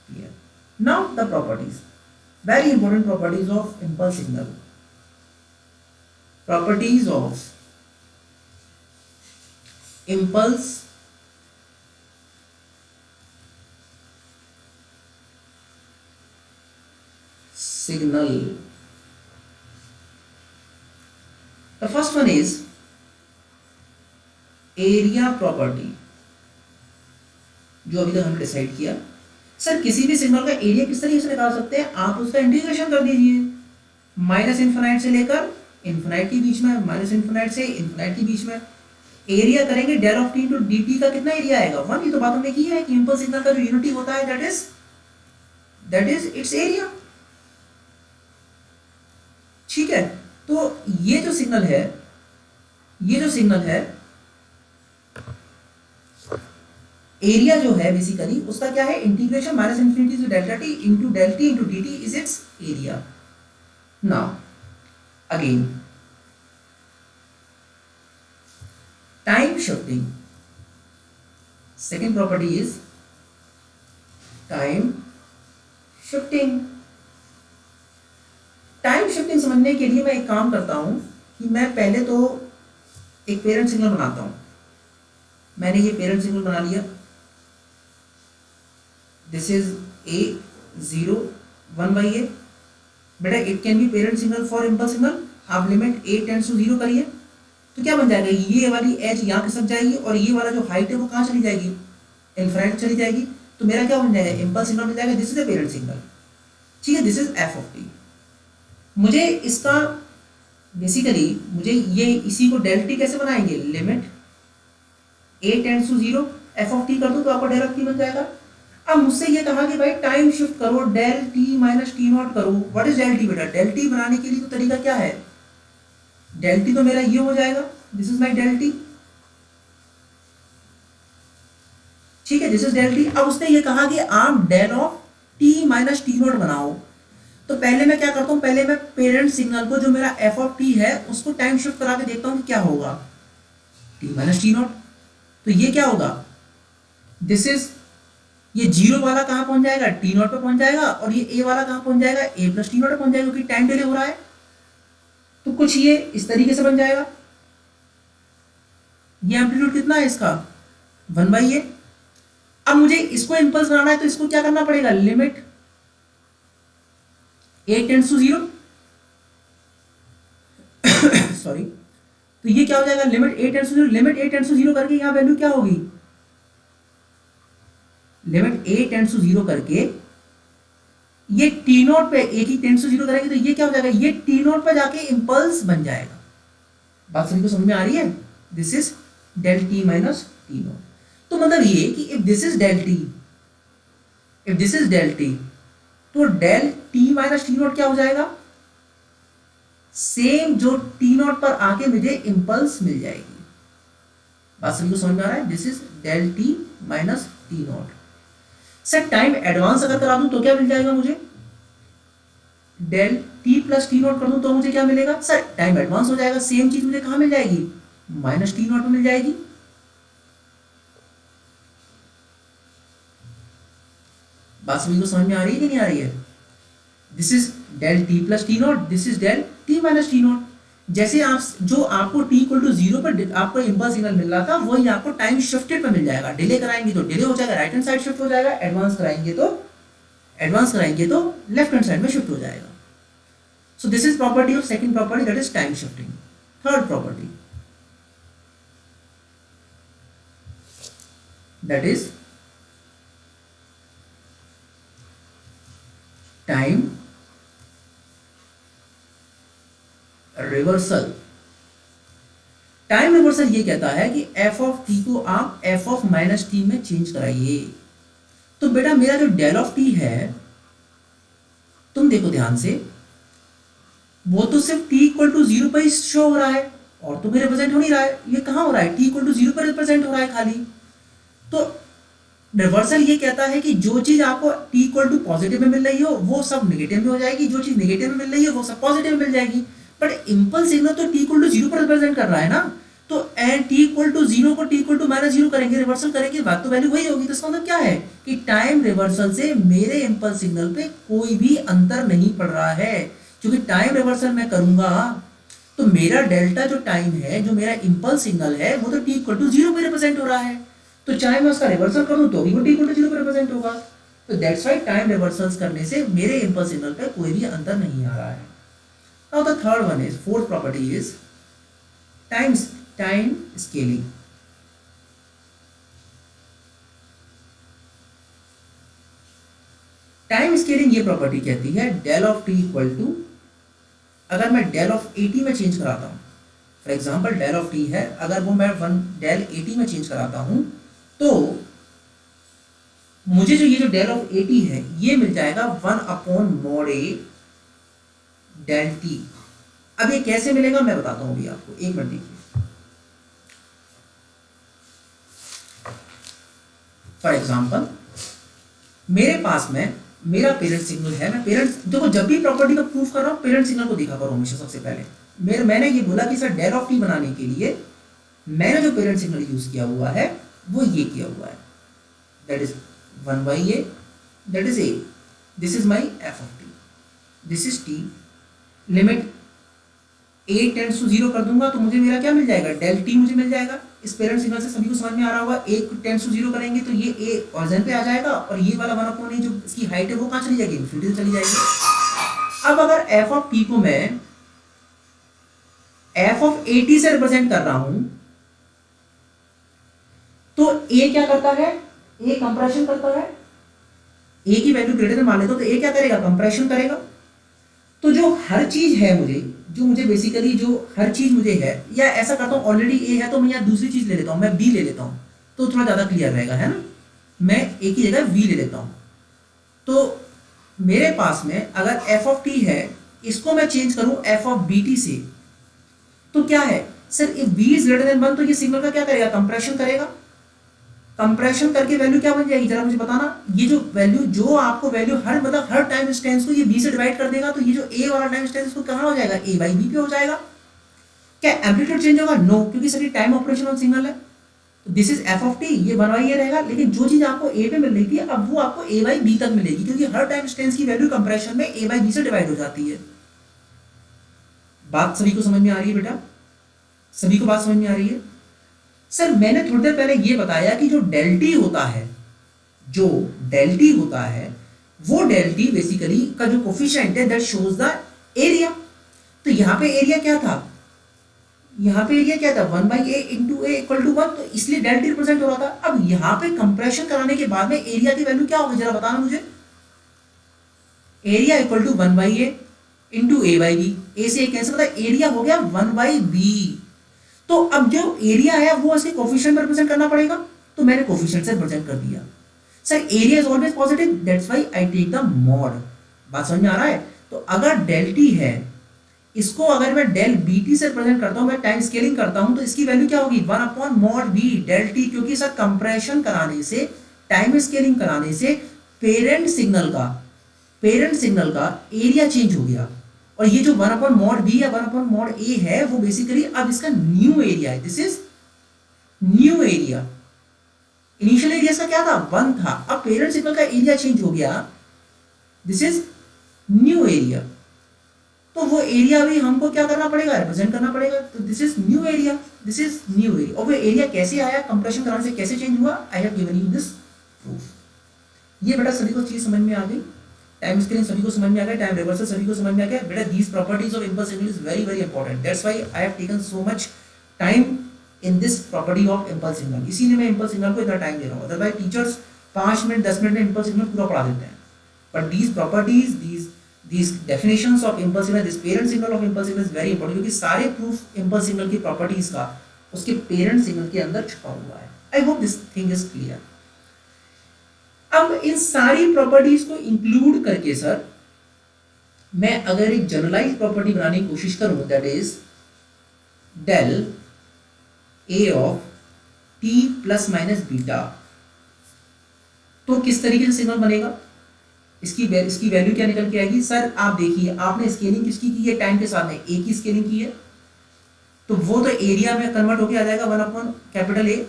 clear. Now the properties, very important properties of impulse signal. Properties of impulse signal. The first one is area property, जो अभी तक हमने decide किया। Sir किसी भी signal का area किस तरीके से निकाल सकते हैं? आप उसका इंटीग्रेशन कर दीजिए, माइनस इन्फिनाइट से लेकर इन्फिनाइट के बीच में, माइनस इन्फिनाइट से इन्फिनाइट के बीच में। एरिया करेंगे del of T into D T का कितना एरिया आएगा? 1। ये तो बात हमने की है कि इंपल्स सिग्नल का जो यूनिटी होता है दैट इज इट्स एरिया। ठीक है, तो ये जो सिग्नल है एरिया जो है बेसिकली उसका क्या है? Integration minus infinity to delta T into del T into D T is its area. Now again time shifting. Second property is time shifting. Time shifting समझने के लिए मैं एक काम करता हूं कि मैं पहले तो एक पेरेंट सिग्नल बनाता हूं। मैंने ये पेरेंट सिग्नल बना लिया, दिस इज A0 1/a। बेटा it can B parent signal for impulse signal. आप लिमिट a टेंड्स टू 0 करिए तो क्या बन जाएगा? ये वाली एज यहाँ खिसक जाएगी और ये वाला जो हाइट है वो कहाँ चली जाएगी? इनफिनिट चली जाएगी। तो मेरा क्या बन जाएगा? इंपल्स सिग्नल बन जाएगा। This is the parent signal. ठीक है, this is F of T. मुझे इसका बेसिकली ये इसी को डेल टी कैसे बनाएंगे? Limit a tends to 0 F of T कर दो तो आपका डेल ऑफ टी बन जाएगा। अब मुझसे ये कहा कि भाई टाइम शिफ्ट करो, del T minus T naught करो। व्हाट इज डेल टी बेटा? डेल टी बनाने के लिए तो तरीका क्या है? डेल टी तो मेरा ये हो जाएगा, this is my del T. ठीक है, दिस इज डेल टी। अब उसने ये कहा कि आप del of T minus T naught बनाओ। तो पहले मैं क्या करता हूं? पहले मैं पेरेंट सिग्नल को जो मेरा एफ ऑफ टी है उसको टाइम शिफ्ट करा के देखता हूं कि क्या होगा। टी माइनस टी नॉट, तो ये क्या होगा? दिस इज ये 0 वाला कहां पहुंच जाएगा? टी नॉट पे पहुंच जाएगा। और ये ए वाला कहां पहुंच जाएगा? ए प्लस टी नॉट पे पहुंच जाएगा, क्योंकि टाइम डिले हो रहा है। तो कुछ ये इस तरीके से बन जाएगा। ये एम्पलीट्यूड कितना है इसका? 1/a। अब मुझे इसको इंपल्स बनाना है तो इसको क्या करना पड़ेगा? Limit a tends to 0 sorry, तो ये क्या हो जाएगा? Limit a tends to 0। Limit a tends to 0 करके यहां वैल्यू क्या होगी? लिमिट a टेंड्स टू 0 करके ये टी नॉट पे a की टेंड्स टू 0 करेंगे तो ये क्या हो जाएगा? ये टी नॉट पे जाके इंपल्स बन जाएगा। बात सभी को समझ में आ रही है? This is del T minus T naught. तो मतलब ये कि if this is del T, तो del T minus T naught क्या हो जाएगा? सेम जो टी नॉट पर आके मुझे इंपल्स मिल जाएगी। बात सभी को समझ में आ रहा है? This is del T minus T naught. Sir time advance अगर करा दूं तो क्या मिल जाएगा मुझे? Del T plus T naught कर दूं तो मुझे क्या मिलेगा सर, टाइम एडवांस हो जाएगा, सेम चीज मुझे कहां मिल जाएगी, माइनस टी नॉट में मिल जाएगी। बात सभी को समझ में आ रही है कि नहीं आ रही है? This is del T plus T naught, this is del T minus T naught. जैसे आप जो आपको t इक्वल टू जीरो पर आपको इंपल्स सिग्नल मिल रहा था वही आपको टाइम शिफ्टेड पर मिल जाएगा। डिले कराएंगे तो डिले हो जाएगा, राइट हैंड साइड शिफ्ट हो जाएगा, एडवांस कराएंगे तो लेफ्ट हैंड साइड में शिफ्ट हो जाएगा। सो this is property of second property, that is time shifting. Third property, that is time reversal. Time reversal ये कहता है कि एफ ऑफ टी को आप एफ ऑफ माइनस टी में चेंज कराइए। तो बेटा मेरा जो डेल ऑफ टी है, तुम देखो ध्यान से, वो तो सिर्फ टी इक्वल टू जीरो पर ही शो हो रहा है और तो रिप्रेजेंट हो नहीं रहा है। ये कहां हो रहा है, टी इक्वल टू जीरो पर रिप्रेजेंट हो रहा है खाली। तो रिवर्सल ये कहता है कि जो चीज आपको टी इक्वल टू पॉजिटिव में मिल रही हो वो सब नेगेटिव में हो जाएगी, जो चीज नेगेटिव में मिल रही है वो सब पॉजिटिव में मिल जाएगी। बट इंपल्स सिग्नल तो टी इक्वल टू जीरो पर रिप्रेजेंट कर रहा है ना, तो टी इक्वल टू जीरो को t equal to minus zero करेंगे, रिवर्सल करेंगे, बात तो वैल्यू वही होगी। तो इसका मतलब क्या है कि टाइम रिवर्सल से मेरे इंपल्स सिग्नल पे कोई भी अंतर नहीं पड़ रहा है, क्योंकि टाइम रिवर्सल मैं करूंगा तो मेरा डेल्टा जो टाइम है, जो मेरा इंपल्स सिग्नल है, वो तो टी इक्वल टू जीरो पे रिप्रेजेंट हो रहा है। तो चाहे मैं उसका रिवर्सल करूं तो भी वो टी इक्वल टू जीरो पे रिप्रेजेंट होगा। तो दैट्स व्हाई टाइम रिवर्सल्स करने से मेरे इंपल्स सिग्नल पे कोई भी अंतर नहीं आ रहा है। Now the third one is, fourth property is time scaling. Time scaling ये प्रॉपर्टी कहती है del of T equal to, अगर मैं डेल ऑफ एटी में चेंज कराता हूं, for example del of t है, अगर वो मैं डेल एटी में चेंज कराता हूं तो मुझे जो ये जो डेल ऑफ एटी है ये मिल जाएगा 1/mod a डेल टी। अब ये कैसे मिलेगा मैं बताता हूं अभी आपको, एक मिनट देखिए। फॉर एग्जांपल मेरे पास में मेरा पेरेंट सिग्नल है, मैं पेरेंट, देखो जब भी प्रॉपर्टी का प्रूफ कर रहा हूं पेरेंट सिग्नल को देखा करो हमेशा। सबसे पहले मैंने ये बोला कि सर डेल ऑफ टी बनाने के लिए मैंने जो पेरेंट सिग्नल यूज किया हुआ है वो ये किया हुआ है, that is 1/a, that is a, this is my f of t, this is t. Limit a tends to zero कर दूंगा तो मुझे मेरा क्या मिल जाएगा, डेल टी मुझे मिल जाएगा। इस पेरेंट सिग्नल से सभी को समझ में आ रहा होगा, a टेंड्स टू जीरो करेंगे तो ये a ऑरिजिन पे आ जाएगा और ये वाला 1/a जो इसकी हाइट है वो कहां चली जाएगी, इन्फिनिटी चली जाएगी। अब अगर f ऑफ t को मैं f ऑफ at से रिप्रेजेंट कर रहा हूं तो a क्या करता है, a कंप्रेशन करता है, a की वैल्यू ग्रेटर देन मान लेते हो तो a क्या करेगा, कंप्रेशन करेगा। तो जो हर चीज है मुझे बेसिकली जो हर चीज मुझे है, या ऐसा करता हूं ऑलरेडी ए है तो मैं यहाँ दूसरी चीज ले लेता हूं, मैं बी ले लेता हूं तो थोड़ा ज्यादा क्लियर रहेगा, है ना। मैं ए की जगह वी ले लेता हूं तो मेरे पास में अगर एफ ऑफ टी है, इसको मैं चेंज करूं एफ ऑफ बी टी से तो क्या है sir, if b is greater than 1 तो ये सिग्नल का क्या करेगा, कंप्रेशन करेगा। कंप्रेशन करके वैल्यू क्या बन जाएगी जरा मुझे बताना। ये जो वैल्यू, जो आपको वैल्यू हर मतलब हर टाइम इंस्टेंस को ये बी से डिवाइड कर देगा तो ये जो ए वाला टाइम इंस्टेंस को कहां हो जाएगा, ए बाई बी पे हो जाएगा। क्या एम्पलीट्यूड चेंज होगा, नो, क्योंकि सभी टाइम ऑपरेशन ऑन सिग्नल है। तो this is F of T, ये 1/a रहेगा, लेकिन जो चीज आपको ए पे मिल रही थी अब वो आपको ए बाई बी तक मिलेगी, क्योंकि हर टाइम इंस्टेंस की वैल्यू कंप्रेशन में ए बाई बी से डिवाइड हो जाती है। बात सभी को समझ में आ रही है बेटा, सभी को बात समझ में आ रही है। सर मैंने थोड़ी देर पहले ये बताया कि जो डेल टी होता है, जो डेल टी होता है वो डेल टी बेसिकली का जो कोफिशिएंट है दैट शोज द एरिया। तो यहां पे एरिया क्या था, यहां पे एरिया क्या था 1/a into a equal to 1, तो इसलिए डेल टी रिप्रेजेंट हो रहा था। अब यहां पे कंप्रेशन कराने के बाद में एरिया की वैल्यू क्या होगी जरा बताना मुझे। Area equal to 1/a into a by b, a से a कैंसिल होता है, एरिया हो गया 1/b। तो अब जो एरिया है वो इसके कोफिशिएंट में रिप्रेजेंट करना पड़ेगा, तो मैंने कोफिशिएंट से रिप्रेजेंट कर दिया। Sir area is always positive, that's why I take the mod. बात समझ में आ रहा है। तो अगर डेल टी है, इसको अगर मैं डेल बी टी से रिप्रेजेंट करता हूं, मैं टाइम स्केलिंग करता हूं तो इसकी वैल्यू क्या होगी 1/mod b डेल टी, क्योंकि सर कंप्रेशन कराने से, टाइम स्केलिंग कराने से पेरेंट सिग्नल का पेरेंट सिग्नल का एरिया चेंज हो गया, और ये जो 1/mod b या 1/mod a है वो बेसिकली अब इसका न्यू एरिया है। This is new area. Initial area इसका क्या था, 1 था, अब पेरेंट सिग्नल का एरिया चेंज हो गया, दिस इज न्यू एरिया। तो वो एरिया भी हमको क्या करना पड़ेगा, रिप्रेजेंट करना पड़ेगा। तो this is new area, this is new area. और वो एरिया कैसे आया, कंप्रेशन कराने से कैसे चेंज हुआ, I have given you this proof. ये बेटा सभी को चीज समझ में आ गई, टाइम स्केलिंग सभी को समझ में आ गया, टाइम रिवर्सल सभी को समझ में आ गया। बेटा these properties of impulse signal is very very important, that's why I have taken so much time in this property of impulse signal. इसीलिए मैं इंपल्स सिग्नल को इतना टाइम दे रहा हूँ, अदरवाइज टीचर्स 5 मिनट 10 मिनट में इंपल्स सिग्नल पूरा पढ़ा देते हैं। But these properties, these definitions of impulse signal, this parent signal of impulse signal is very important, क्योंकि सारे proof impulse signal की properties का उसके parent signal के अंदर छुपा हुआ है। I hope this thing is clear। अब इन सारी प्रॉपर्टीज को इंक्लूड करके सर मैं अगर एक जनरलाइज प्रॉपर्टी बनाने की कोशिश करूं, that is del a of t plus minus beta, तो किस तरीके से सिग्नल बनेगा, इसकी वैल्यू क्या निकल के आएगी। सर आप देखिए, आपने स्केलिंग किसकी की है, टाइम के साथ में ए की स्केलिंग की है, तो वो तो एरिया में कन्वर्ट होकर आ जाएगा 1/A।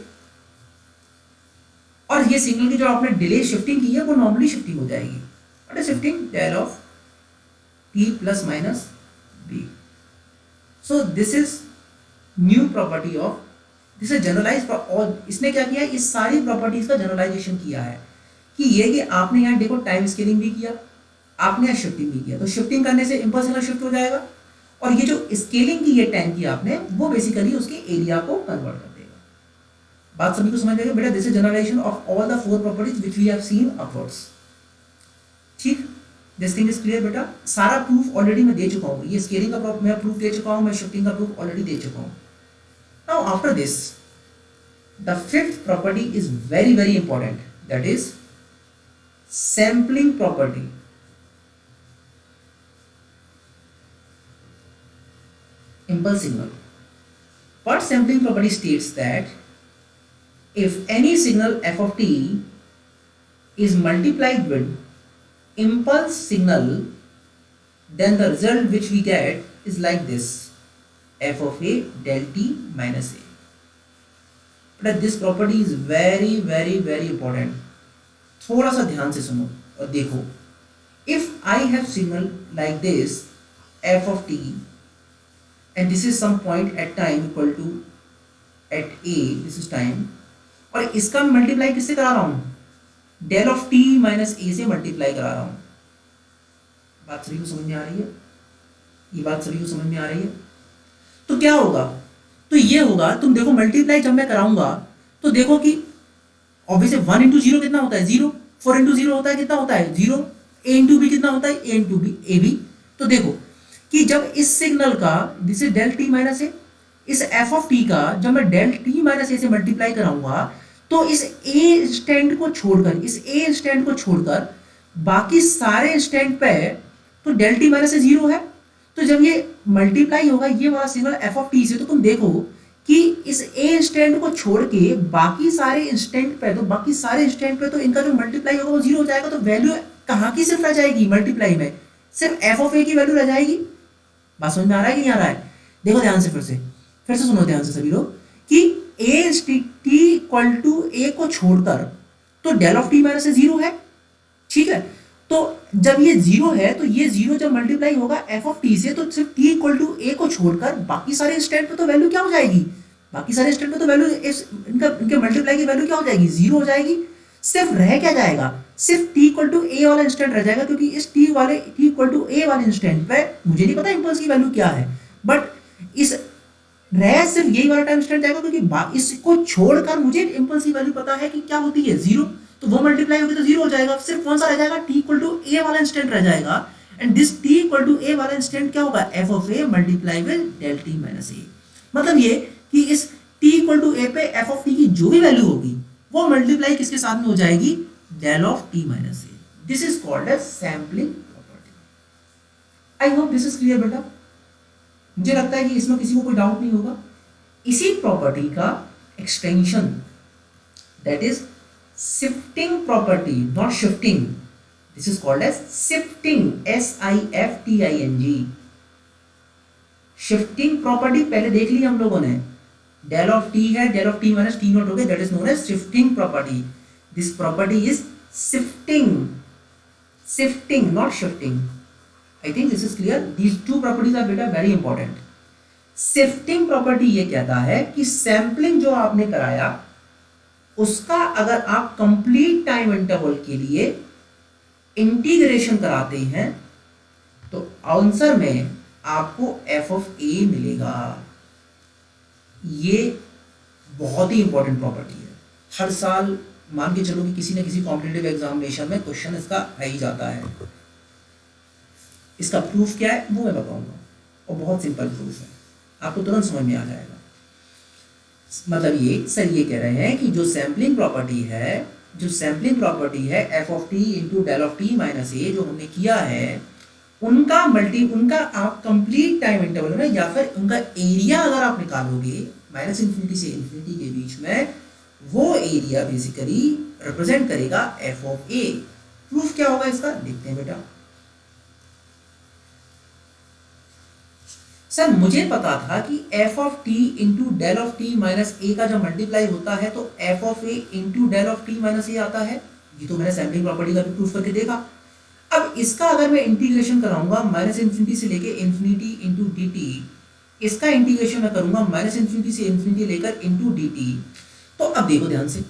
और ये सिग्नल की जो आपने डिले शिफ्टिंग की है वो नॉर्मली शिफ्टिंग हो जाएगी। What is shifting, del of t plus minus b. So this is new property of, this is generalize. और इसने क्या किया, इस सारी प्रॉपर्टीज का जनरलाइजेशन किया है कि ये कि आपने यहाँ देखो टाइम स्केलिंग भी किया, आपने यहाँ शिफ्टिंग भी किया, तो शिफ्टिंग करने से इंपल्स सिग्नल शिफ्ट हो जाएगा, और ये जो स्केलिंग की ये टाइम की आपने, वो बेसिकली उसके एरिया को कन्वर्ट कर देगा। बात सभी को समझ आएगा बेटा। This is generalization of all the 4 properties which we have seen upwards. ठीक, दिस थिंग इज क्लियर बेटा। सारा प्रूफ ऑलरेडी मैं दे चुका हूँ, ये स्केलिंग का मैं प्रूफ दे चुका हूँ, मैं शिफ्टिंग का प्रूफ ऑलरेडी दे चुका हूँ। Now after this the fifth property is very very important, that is sampling property। Impulse signal. What sampling property states that if any signal f of t is multiplied with impulse signal, then the result which we get is like this, f of a del t minus a। But this property is very very very important। थोड़ा सा ध्यान से सुनो और देखो। If I have signal like this f of t and this is some point at time equal to at a, this is time, और इसका multiply किससे करा रहा हूं, del of T minus a से मल्टीप्लाई करा रहा हूं। बात सभी को समझ में आ रही है, ये बात सभी को समझ में आ रही है। तो क्या होगा, तो ये होगा, तुम देखो मल्टीप्लाई जब मैं कराऊंगा तो देखो कि ऑब्वियसली 1 इंटू 0 कितना होता है 0, 4 इंटू 0 होता है कितना होता है 0, a इंटू बी कितना होता है a into B, A B. तो देखो कि जब इस सिग्नल का, this is del T minus A, इस एफ ऑफ टी का जब मैं डेल टी माइनस ए से मल्टीप्लाई कराऊंगा, तो इस ए इंस्टेंट को छोड़कर, इस ए इंस्टेंट को छोड़कर बाकी सारे इंस्टेंट पे तो डेल टी माइनस ए 0 है। तो जब ये मल्टीप्लाई होगा ये वाला सिग्नल एफ ऑफ टी से, तो तुम देखो कि इस ए इंस्टेंट को छोड़ के बाकी सारे इंस्टेंट पे, तो बाकी सारे इंस्टेंट पे तो इनका जो मल्टीप्लाई होगा वो 0 हो जाएगा। तो वैल्यू कहाँ की सिर्फ रह जाएगी मल्टीप्लाई में, सिर्फ एफ ऑफ ए की वैल्यू रह जाएगी। बात समझ में आ रहा है कि नहीं आ रहा है, देखो ध्यान से, फिर से सुनो ध्यान से सभी लोग, कि ए टी इक्वल टू ए को छोड़कर तो डेल ऑफ टी माइनस 0 है, ठीक है। तो जब ये 0 है तो ये 0 जब मल्टीप्लाई होगा एफ ऑफ टी से, तो सिर्फ टी इक्वल टू ए को छोड़कर बाकी सारे इंस्टेंट पे तो वैल्यू क्या हो जाएगी, बाकी सारे इंस्टेंट पे तो वैल्यू इनके मल्टीप्लाई की वैल्यू क्या हो जाएगी 0 हो जाएगी। सिर्फ रह क्या जाएगा, सिर्फ टी इक्वल टू ए वाला इंस्टेंट रह जाएगा, क्योंकि इस टी इक्वल टू ए वाले इंस्टेंट पे मुझे नहीं पता इंपल्स की वैल्यू क्या है, बट इस रह सिर्फ यही वाला टाइम इंस्टेंट जाएगा, क्योंकि इसको छोड़कर मुझे इंपल्स की वैल्यू पता है कि क्या होती है 0, तो वो मल्टीप्लाई होगी तो 0 हो जाएगा। सिर्फ कौन सा रह जाएगा, टी इक्वल टू ए वाला इंस्टेंट रह जाएगा, and this T equal to A वाला इंस्टेंट क्या होगा, F of A multiply with del T minus A. मतलब ये कि इस टी इक्वल टू ए पे एफ ऑफ टी की जो भी वैल्यू होगी वो मल्टीप्लाई किसके साथ में हो जाएगी, del of T minus a. This is called as sampling property. I hope this is clear बेटा। मुझे लगता है कि इसमें किसी को कोई डाउट नहीं होगा। इसी प्रॉपर्टी का extension, that is shifting property, not shifting, this is called as shifting, SIFTING। Shifting property पहले देख ली हम लोगों ने, डेल ऑफ टी है, del of T minus T naught हो गया, that is known as shifting property. This property is shifting, shifting not shifting. I think this is clear. These two properties are बेटा very important. Shifting property ये कहता है कि sampling जो आपने कराया उसका अगर आप कंप्लीट टाइम इंटरवल के लिए इंटीग्रेशन कराते हैं तो आंसर में आपको f ऑफ a मिलेगा। ये बहुत ही इंपॉर्टेंट प्रॉपर्टी है। हर साल मान के चलो कि किसी न किसी कॉम्पिटिटिव एग्जामिनेशन में क्वेश्चन इसका आ ही जाता है। इसका प्रूफ क्या है वो मैं बताऊंगा, और बहुत सिंपल प्रूफ है, आपको तुरंत समझ में आ जाएगा। मतलब ये सर ये कह रहे हैं कि जो सैम्पलिंग प्रॉपर्टी है, जो सैम्पलिंग प्रॉपर्टी है f of T into del of T minus A जो हमने किया है, उनका आप कंप्लीट टाइम इंटरवल में या फिर उनका एरिया अगर आप निकालोगे माइनस इन्फिनिटी से इन्फिनिटी के बीच में, वो एरिया बेसिकली रिप्रेजेंट करेगा f ऑफ a। प्रूफ क्या होगा इसका देखते हैं बेटा। सर मुझे पता था कि f of t into del of T minus A का जब मल्टीप्लाई होता है तो f of a into del of T minus A आता है। ये तो मैंने सैम्पलिंग प्रॉपर्टी का भी प्रूफ करके देखा। अब इसका अगर मैं इंटीग्रेशन कराऊंगा माइनस इन्फिनिटी से लेके इन्फिनिटी इंटू डी टी, इसका इंटीग्रेशन मैं करूंगा माइनस इन्फिनिटी से इन्फिनिटी लेकर इंटू डी टी, तो अब देखो ध्यान से,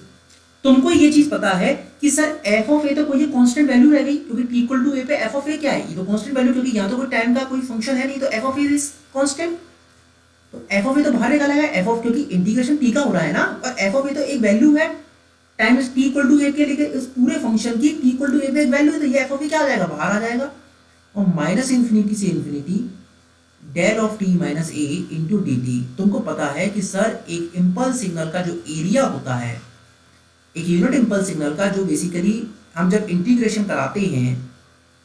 तुमको ये चीज पता है कि सर f ऑफ a तो कोई कांस्टेंट वैल्यू रह गई क्योंकि t इक्वल टू a पे f ऑफ a क्या है, ये तो कांस्टेंट वैल्यू, क्योंकि यहाँ तो कोई टाइम का कोई फंक्शन है नहीं, तो f of a is constant. तो f ऑफ a तो बाहर निकाला है, f ऑफ, क्योंकि इंटीग्रेशन t का हो रहा है ना, और f ऑफ a तो एक वैल्यू है, time is t equal to a के लिए इस पूरे फंक्शन की t इक्वल टू a पे एक वैल्यू है, तो ये f ऑफ a क्या आ जाएगा, बाहर आ जाएगा। और माइनस इन्फिनिटी से infinity del of t minus a into D t. तुमको पता है कि सर एक इम्पल्स सिग्नल का जो एरिया होता है, एक यूनिट इम्पल्स सिग्नल का, जो बेसिकली हम जब इंटीग्रेशन कराते हैं,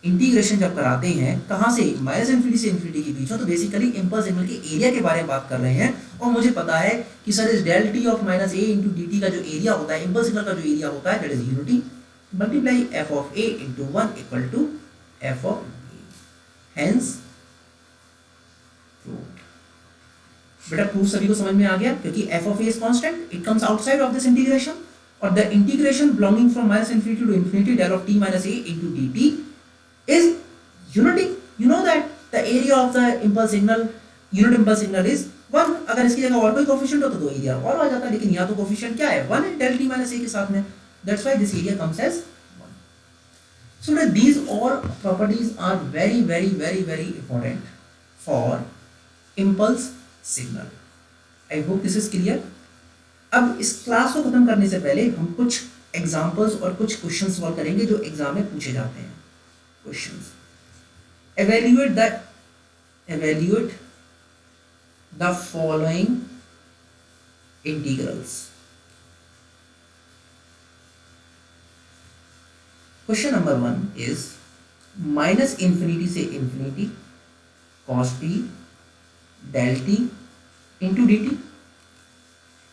इंटीग्रेशन जब कराते हैं कहाँ से, माइनस इन्फिनिटी से इन्फिनिटी के बीच में, तो बेसिकली इम्पल्स सिग्नल के एरिया के बारे में बात कर रहे हैं। और मुझे पता है कि सर इस del t of minus a into D T का जो एरिया होता है, इम्पल्स सिग्नल का जो एरिया होता है, that is unity multiply f of a into 1 equal to f of a. Hence बेटा प्रूफ सभी को समझ में आ गया, क्योंकि f of a is constant, it comes outside of this integration, or the integration belonging from minus infinity to infinity del of t minus a into dt is unity. You know that the area of the impulse signal, unit impulse signal is 1। अगर इसकी जगह और कोई coefficient होता तो area और आ जाता, लेकिन यहाँ तो कोफिशिएंट क्या है, 1 है del t minus a के साथ में, that's why this area comes as 1। So that these all properties are very very very very important for impulse signal. I hope this is clear. अब इस क्लास को खत्म करने से पहले हम कुछ एग्जांपल्स और कुछ क्वेश्चन सॉल्व करेंगे जो एग्जाम में पूछे जाते हैं। Questions, evaluate the following integrals। Question number 1 is minus infinity से infinity cos t del t into D T.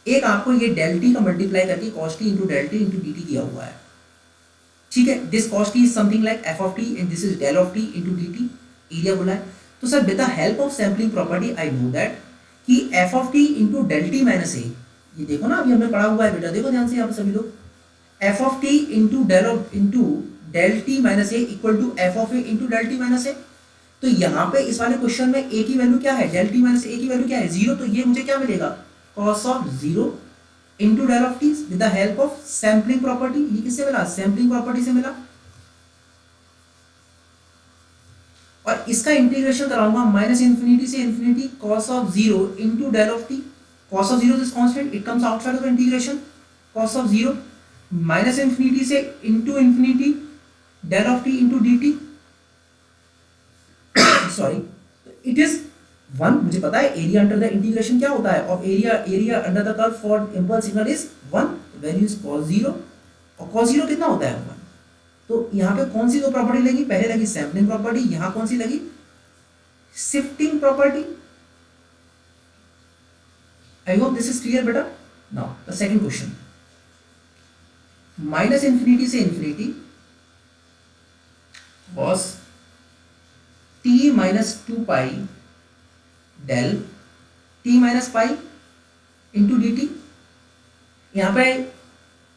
एक आपको ये डेल टी का मल्टीप्लाई करके cos t into del T into D T किया हुआ है, ठीक है। This cos t is something like f of t and this is del of t into D T, area बोला है। तो sir with the help of sampling property I know that कि f of t into del T minus A, ये देखो ना अभी हमने पढ़ा हुआ है बेटा, देखो ध्यान से यहाँ पे सभी लोग, f of t into del T minus A equal to f of a into del T minus A. तो यहाँ पे इस वाले क्वेश्चन में a की वैल्यू क्या है, डेल टी माइनस ए की वैल्यू क्या है, 0। तो ये मुझे क्या मिलेगा, cos of 0 into del of t with the help of sampling property। ये किससे मिला, sampling property से मिला। और इसका इंटीग्रेशन कराऊंगा माइनस इन्फिनिटी से infinity cos of 0 into del of t। cos of 0 is constant, it comes outside of the integration, cos of 0 minus infinity से into infinity del of t into dt। Sorry, it is 1। मुझे पता है area under the integration क्या होता है, और area under the curve for impulse signal is 1, value is cos 0, और cos 0 कितना होता है, 1। तो यहाँ पे कौन सी दो प्रॉपर्टी लगी, पहले लगी सैम्पलिंग प्रॉपर्टी, यहाँ कौन सी लगी, shifting property. I hope this is clear बेटा। Now the second question, minus infinity से infinity cos t minus 2 pi del t minus pi into D T. यहाँ पे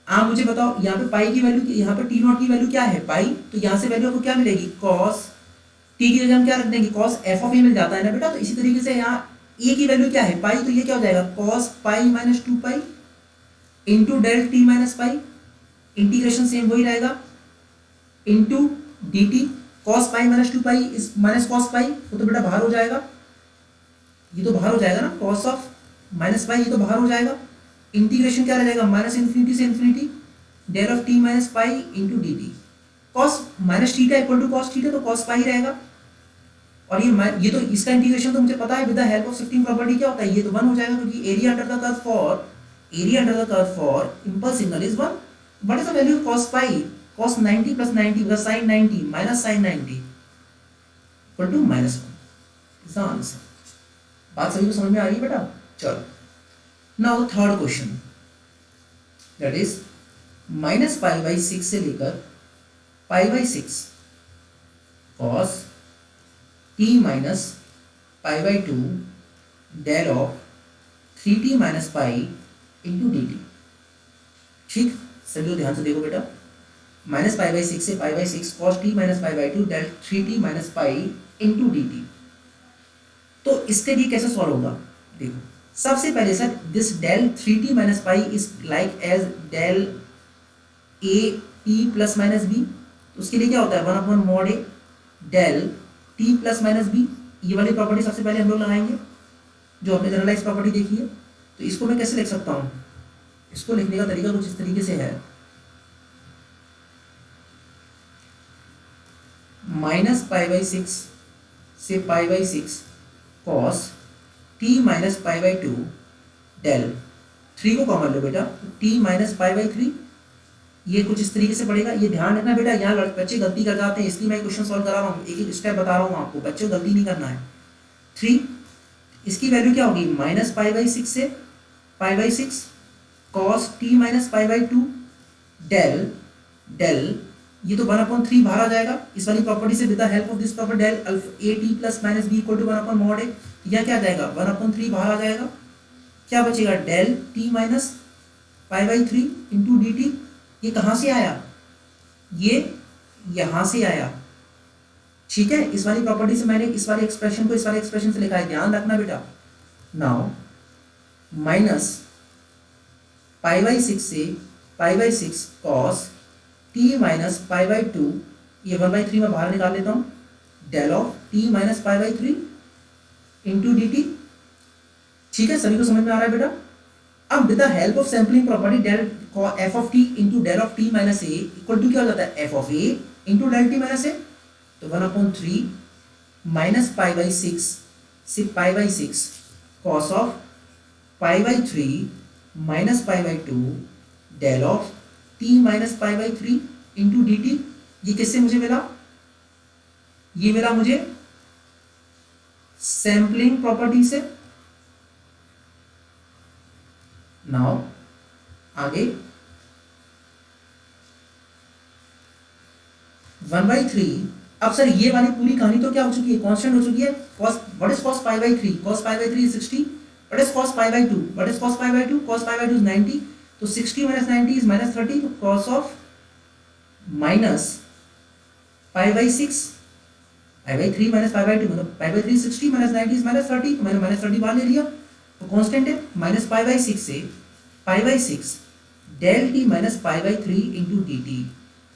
आप मुझे बताओ, यहाँ पे पाई की वैल्यू, यहाँ पे टी नॉट की वैल्यू क्या है पाई, तो यहाँ से वैल्यू आपको क्या मिलेगी cos टी की जगह हम क्या रख देंगे cos एफ ऑफ ए मिल जाता है ना बेटा। तो इसी तरीके से यहाँ ए की वैल्यू क्या है पाई, तो ये क्या हो जाएगा cos pi minus 2 pi into del T minus pi, integration same वही रहेगा into D t. Cos pi minus 2 pi is minus cos pi, वो तो बेटा बाहर हो जाएगा, ये तो बाहर हो जाएगा ना, कॉस ऑफ माइनस पाई ये तो बाहर हो जाएगा। इंटीग्रेशन क्या रह जाएगा माइनस इन्फिनिटी से infinity del of T minus pi into D t. Cos minus theta equal to cos theta, तो कॉस पाई रहेगा। और ये तो इसका इंटीग्रेशन तो मुझे पता है with the help of shifting property क्या होता है, ये तो 1 हो जाएगा क्योंकि area under the curve for impulse signal is 1। What is the value of cos pi, cos 90 plus 90 plus sin 90 minus sin 90 equal to -1। इसका आंसर। बात सभी को समझ में आ रही है बेटा। चलो now third question, that is minus pi by 6 से लेकर pi by 6 cos t minus pi by 2 del of 3t minus pi into D t. ठीक, सभी लोग ध्यान से देखो बेटा। माइनस पाई बाई 6 से pi by 6 cos t minus pi by 2 del 3t minus pi into D t. तो इसके लिए कैसे सॉल्व होगा, देखो सबसे पहले sir this del 3t minus pi is like as del a t plus minus b. उसके लिए क्या होता है 1 mod a del t plus minus b. ये वाली प्रॉपर्टी सबसे पहले हम लोग लगाएंगे जो हमने जनरलाइज प्रॉपर्टी देखी है। तो इसको मैं कैसे लिख सकता हूँ, इसको लिखने का तरीका कुछ इस तरीके से है, माइनस पाई बाई 6 से pi by 6 cos t minus pi by 2 del 3 को कॉमन लो बेटा, t माइनस पाई बाई 3। ये कुछ इस तरीके से पड़ेगा। ये ध्यान रखना बेटा, यहाँ बच्चे गलती कर जाते हैं, इसलिए मैं क्वेश्चन सॉल्व करा रहा हूँ, एक एक स्टेप बता रहा हूँ आपको, बच्चों गलती नहीं करना है। 3 इसकी वैल्यू क्या होगी माइनस पाई बाई 6 से pi by 6 cos t minus pi by 2 del ये तो 1/3 बाहर आ जाएगा इस वाली प्रॉपर्टी से, with the help of this property del a t plus minus b equal to 1/mod a। यह क्या आ जाएगा 1/3 बाहर आ जाएगा, क्या बचेगा del t minus pi by 3 into D t. ये कहाँ से आया, ये यहाँ से आया। ठीक है, इस वाली प्रॉपर्टी से मैंने इस वाले एक्सप्रेशन को इस वाले एक्सप्रेशन से लिखा है, ध्यान रखना बेटा। नाउ माइनस पाई बाई 6 से pi by 6 cos t minus pi by 2, ये 1/3 में बाहर निकाल लेता हूँ, del of t minus pi by 3 into D t. ठीक है, सभी को समझ में आ रहा है बेटा। अब with the help of sampling property del f of t into del of t minus a equal to क्या हो जाता है f of a into del t minus a। तो 1/3 माइनस पाई बाई 6 से pi by 6 cos of pi by 3 minus pi by 2 del of t minus pi by 3 into D t. ये किससे मुझे मिला, ये मिला मुझे सैम्पलिंग प्रॉपर्टी से। नाउ आगे 1/3। अब सर ये वाली पूरी कहानी तो क्या हो चुकी है, कांस्टेंट हो चुकी है। cos what is cos pi by 3, cos pi by 3 is 60। What is cos pi by 2, what is cos pi by 2, cos pi by 2 is 90। तो 60 माइनस 90 इज माइनस 30। तो cos of minus pi by 6 pi by 3 minus pi by 2 मतलब पाई by 3 60 minus 90 is minus 30। तो मैंने minus 30 बाहर ले लिया, तो constant है माइनस पाई बाई 6 से pi by 6 del T minus pi by 3 into D t.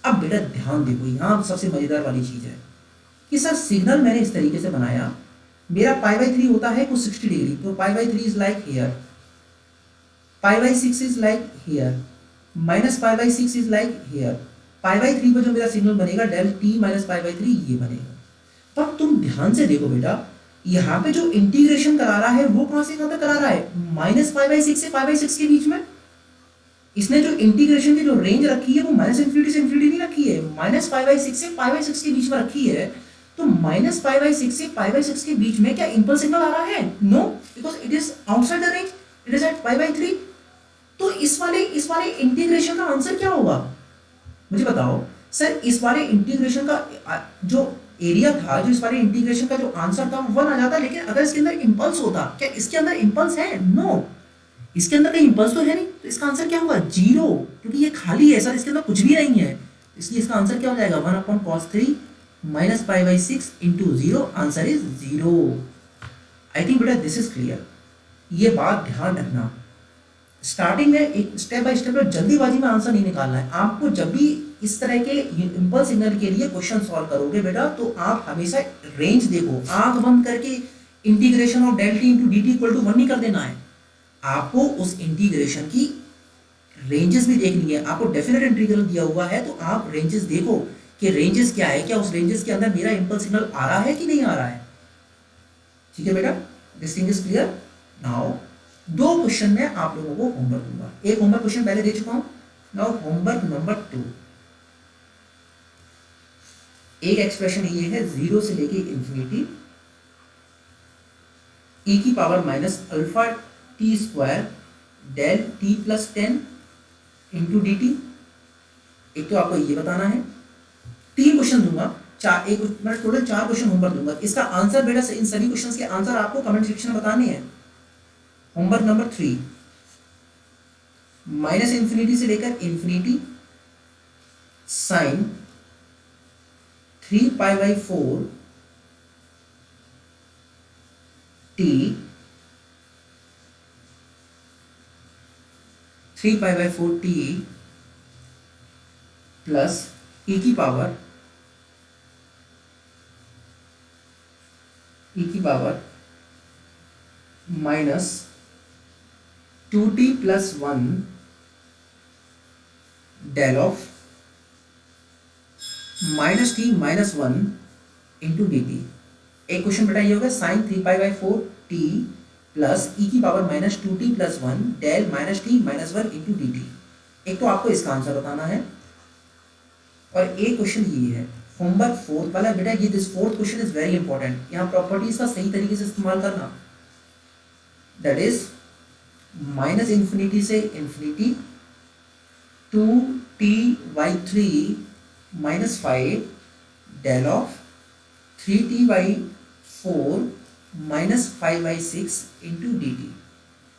अब बेटा ध्यान देखो, यहाँ सबसे मजेदार वाली चीज है कि सर सिग्नल मैंने इस तरीके से बनाया, मेरा पाई बाई 3 होता है कुछ 60 डिग्री, तो pi by 3 is like here, pi by 6 is like here, minus pi by 6 is like here. Pi by 3 पर जो मेरा सिग्नल बनेगा del T minus pi by 3 ये बनेगा। तो अब तुम ध्यान से देखो बेटा, यहाँ पे जो इंटीग्रेशन करा रहा है वो कहां से कहां तक करा रहा है, माइनस पाई बाई 6 से पाई बाई 6 के बीच में। इसने जो इंटीग्रेशन की जो रेंज रखी है वो माइनस इन्फिनिटी से इन्फिनिटी नहीं रखी है, माइनस पाई बाई 6 से पाई बाई 6 के बीच में रखी है। तो माइनस पाई बाई 6 से पाई बाई 6 के बीच में क्या इंपल्स सिग्नल आ रहा है, no, because it is outside the range, it is at pi by 3। तो इस वाले इंटीग्रेशन का आंसर क्या होगा मुझे बताओ। सर इस बारे इंटीग्रेशन का जो एरिया था, जो इस बारे इंटीग्रेशन का जो आंसर था वो 1 आ जाता, लेकिन अगर इसके अंदर इंपल्स होता, क्या इसके अंदर इंपल्स है? नो, इसके अंदर कहीं इंपल्स तो है नहीं, तो इसका आंसर क्या होगा? 0, क्योंकि ये खाली है सर, इसके अंदर कुछ भी नहीं है, इसलिए इसका आंसर क्या हो जाएगा? 1/cos3 minus pi by 6 into 0, answer is 0। I think बेटा दिस इज क्लियर। ये बात ध्यान रखना, स्टार्टिंग में एक स्टेप बाय स्टेप जल्दीबाजी में आंसर नहीं निकालना है आपको। जब भी इस तरह के इंपल्स सिग्नल के लिए क्वेश्चन सॉल्व करोगे बेटा, तो आप हमेशा रेंज देखो, आंख बंद करके integration of del t into dt equal to 1 नहीं कर देना है, आपको उस इंटीग्रेशन की रेंजेस भी देखनी है। आपको डेफिनेट इंटीग्रल दिया हुआ है तो आप रेंजेस देखो कि रेंजेस क्या है, क्या उस रेंजेस के अंदर मेरा इंपल्स सिग्नल आ रहा है कि नहीं आ रहा है। ठीक है बेटा, this thing is clear. Now 2 question में आप लोगों को होमवर्क दूंगा, एक होमवर्क क्वेश्चन पहले दे चुका हूं, नाउ होमवर्क नंबर 2। एक एक्सप्रेशन ये है 0 से लेके इंफिनिटी e की power minus alpha T square del t plus 10 into D T. एक तो आपको ये बताना है, 3 क्वेश्चन दूंगा, मैं टोटल 4 क्वेश्चन होमवर्क दूंगा। इसका आंसर बेटा, इन सभी क्वेश्चंस के आंसर आपको कमेंट सेक्शन में बताने हैं। होमवर्क नंबर 3, माइनस इंफिनिटी से लेकर infinity sine 3 pi by 4 T 3 pi by 4 T plus e की power minus 2t plus 1 del of minus T minus 1 into D T. एक क्वेश्चन बेटा ये होगा sine 3 pi by 4 T plus E की power minus 2t plus 1 del minus T minus 1 into D T. एक तो आपको इसका आंसर बताना है, और एक क्वेश्चन ये है होमवर्क 4 वाला बेटा, ये this 4th question is very important. यहाँ प्रॉपर्टीज का सही तरीके से इस्तेमाल करना, दैट इज माइनस इंफिनिटी से infinity 2t/3 minus 5 del of 3t/4 minus 5/6 into D t.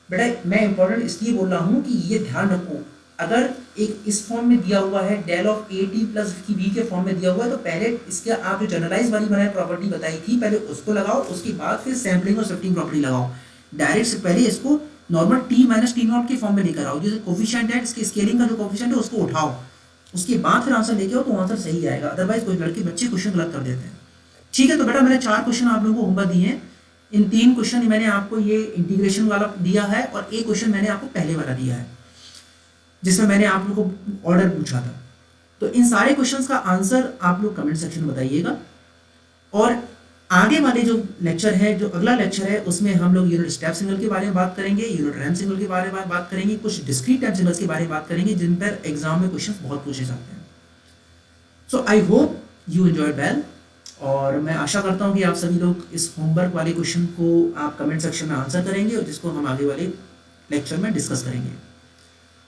बेटा मैं इंपॉर्टेंट इसलिए बोल रहा हूँ कि ये ध्यान रखो, अगर एक इस फॉर्म में दिया हुआ है del of A t plus की बी के फॉर्म में दिया हुआ है, तो पहले इसके आप जो जनरलाइज वाली बनाए प्रॉपर्टी बताई थी पहले उसको लगाओ, उसके बाद फिर सैम्पलिंग और शिफ्टिंग प्रॉपर्टी लगाओ। डायरेक्ट से पहले इसको normal T minus T not के फॉर्म में लेकर आओ, जैसे कोफिशिएंट है इसके स्केलिंग का जो कोफिशिएंट है उसको उठाओ, उसके बाद फिर आंसर लेके आओ तो आंसर सही आएगा। अदरवाइज कोई लड़के बच्चे क्वेश्चन गलत कर देते हैं। ठीक है, तो बेटा मैंने 4 क्वेश्चन आप लोगों को होमवर्क दिए हैं। इन 3 क्वेश्चन मैंने आपको ये इंटीग्रेशन वाला दिया है, और एक क्वेश्चन मैंने आपको पहले वाला दिया है जिसमें मैंने आप लोगों को ऑर्डर पूछा था। तो इन सारे क्वेश्चंस का आंसर आप लोग कमेंट सेक्शन में बताइएगा। और आगे वाले जो लेक्चर है, जो अगला लेक्चर है, उसमें हम लोग यूनिट स्टेप सिग्नल के बारे में बात करेंगे, यूनिट रैंप सिग्नल के बारे में बात करेंगे, कुछ डिस्क्रीट टाइम सिग्नल्स के बारे में बात करेंगे जिन पर एग्जाम में क्वेश्चंस बहुत पूछे जाते हैं। So I hope you enjoyed well, और मैं आशा करता हूँ कि आप सभी लोग इस होमवर्क वाले क्वेश्चन को आप कमेंट सेक्शन में आंसर करेंगे, और जिसको हम आगे वाले लेक्चर में डिस्कस करेंगे।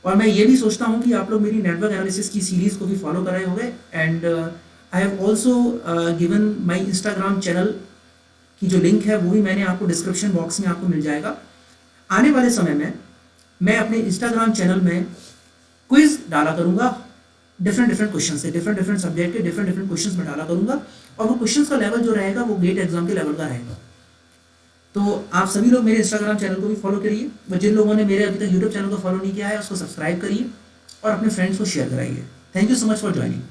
और मैं ये भी सोचता हूँ कि आप लोग मेरी नेटवर्क एनालिसिस की सीरीज को भी फॉलो कर रहे होंगे, and I have also given my Instagram channel की जो लिंक है वो भी मैंने आपको डिस्क्रिप्शन बॉक्स में आपको मिल जाएगा। आने वाले समय में मैं अपने इंस्टाग्राम चैनल में क्विज डाला करूँगा, डिफरेंट क्वेश्चन से, डिफरेंट सब्जेक्ट के डिफरेंट क्वेश्चन में डाला करूँगा, और वो क्वेश्चन का लेवल जो रहेगा वो गेट एग्जाम के लेवल का रहेगा। तो आप सभी लोग मेरे इंस्टाग्राम चैनल को भी फॉलो करिए, और जिन लोगों ने मेरे अभी तक यूट्यूब चैनल को फॉलो नहीं किया है उसको सब्सक्राइब करिए और अपने फ्रेंड्स को शेयर कराइए। Thank you so much for joining.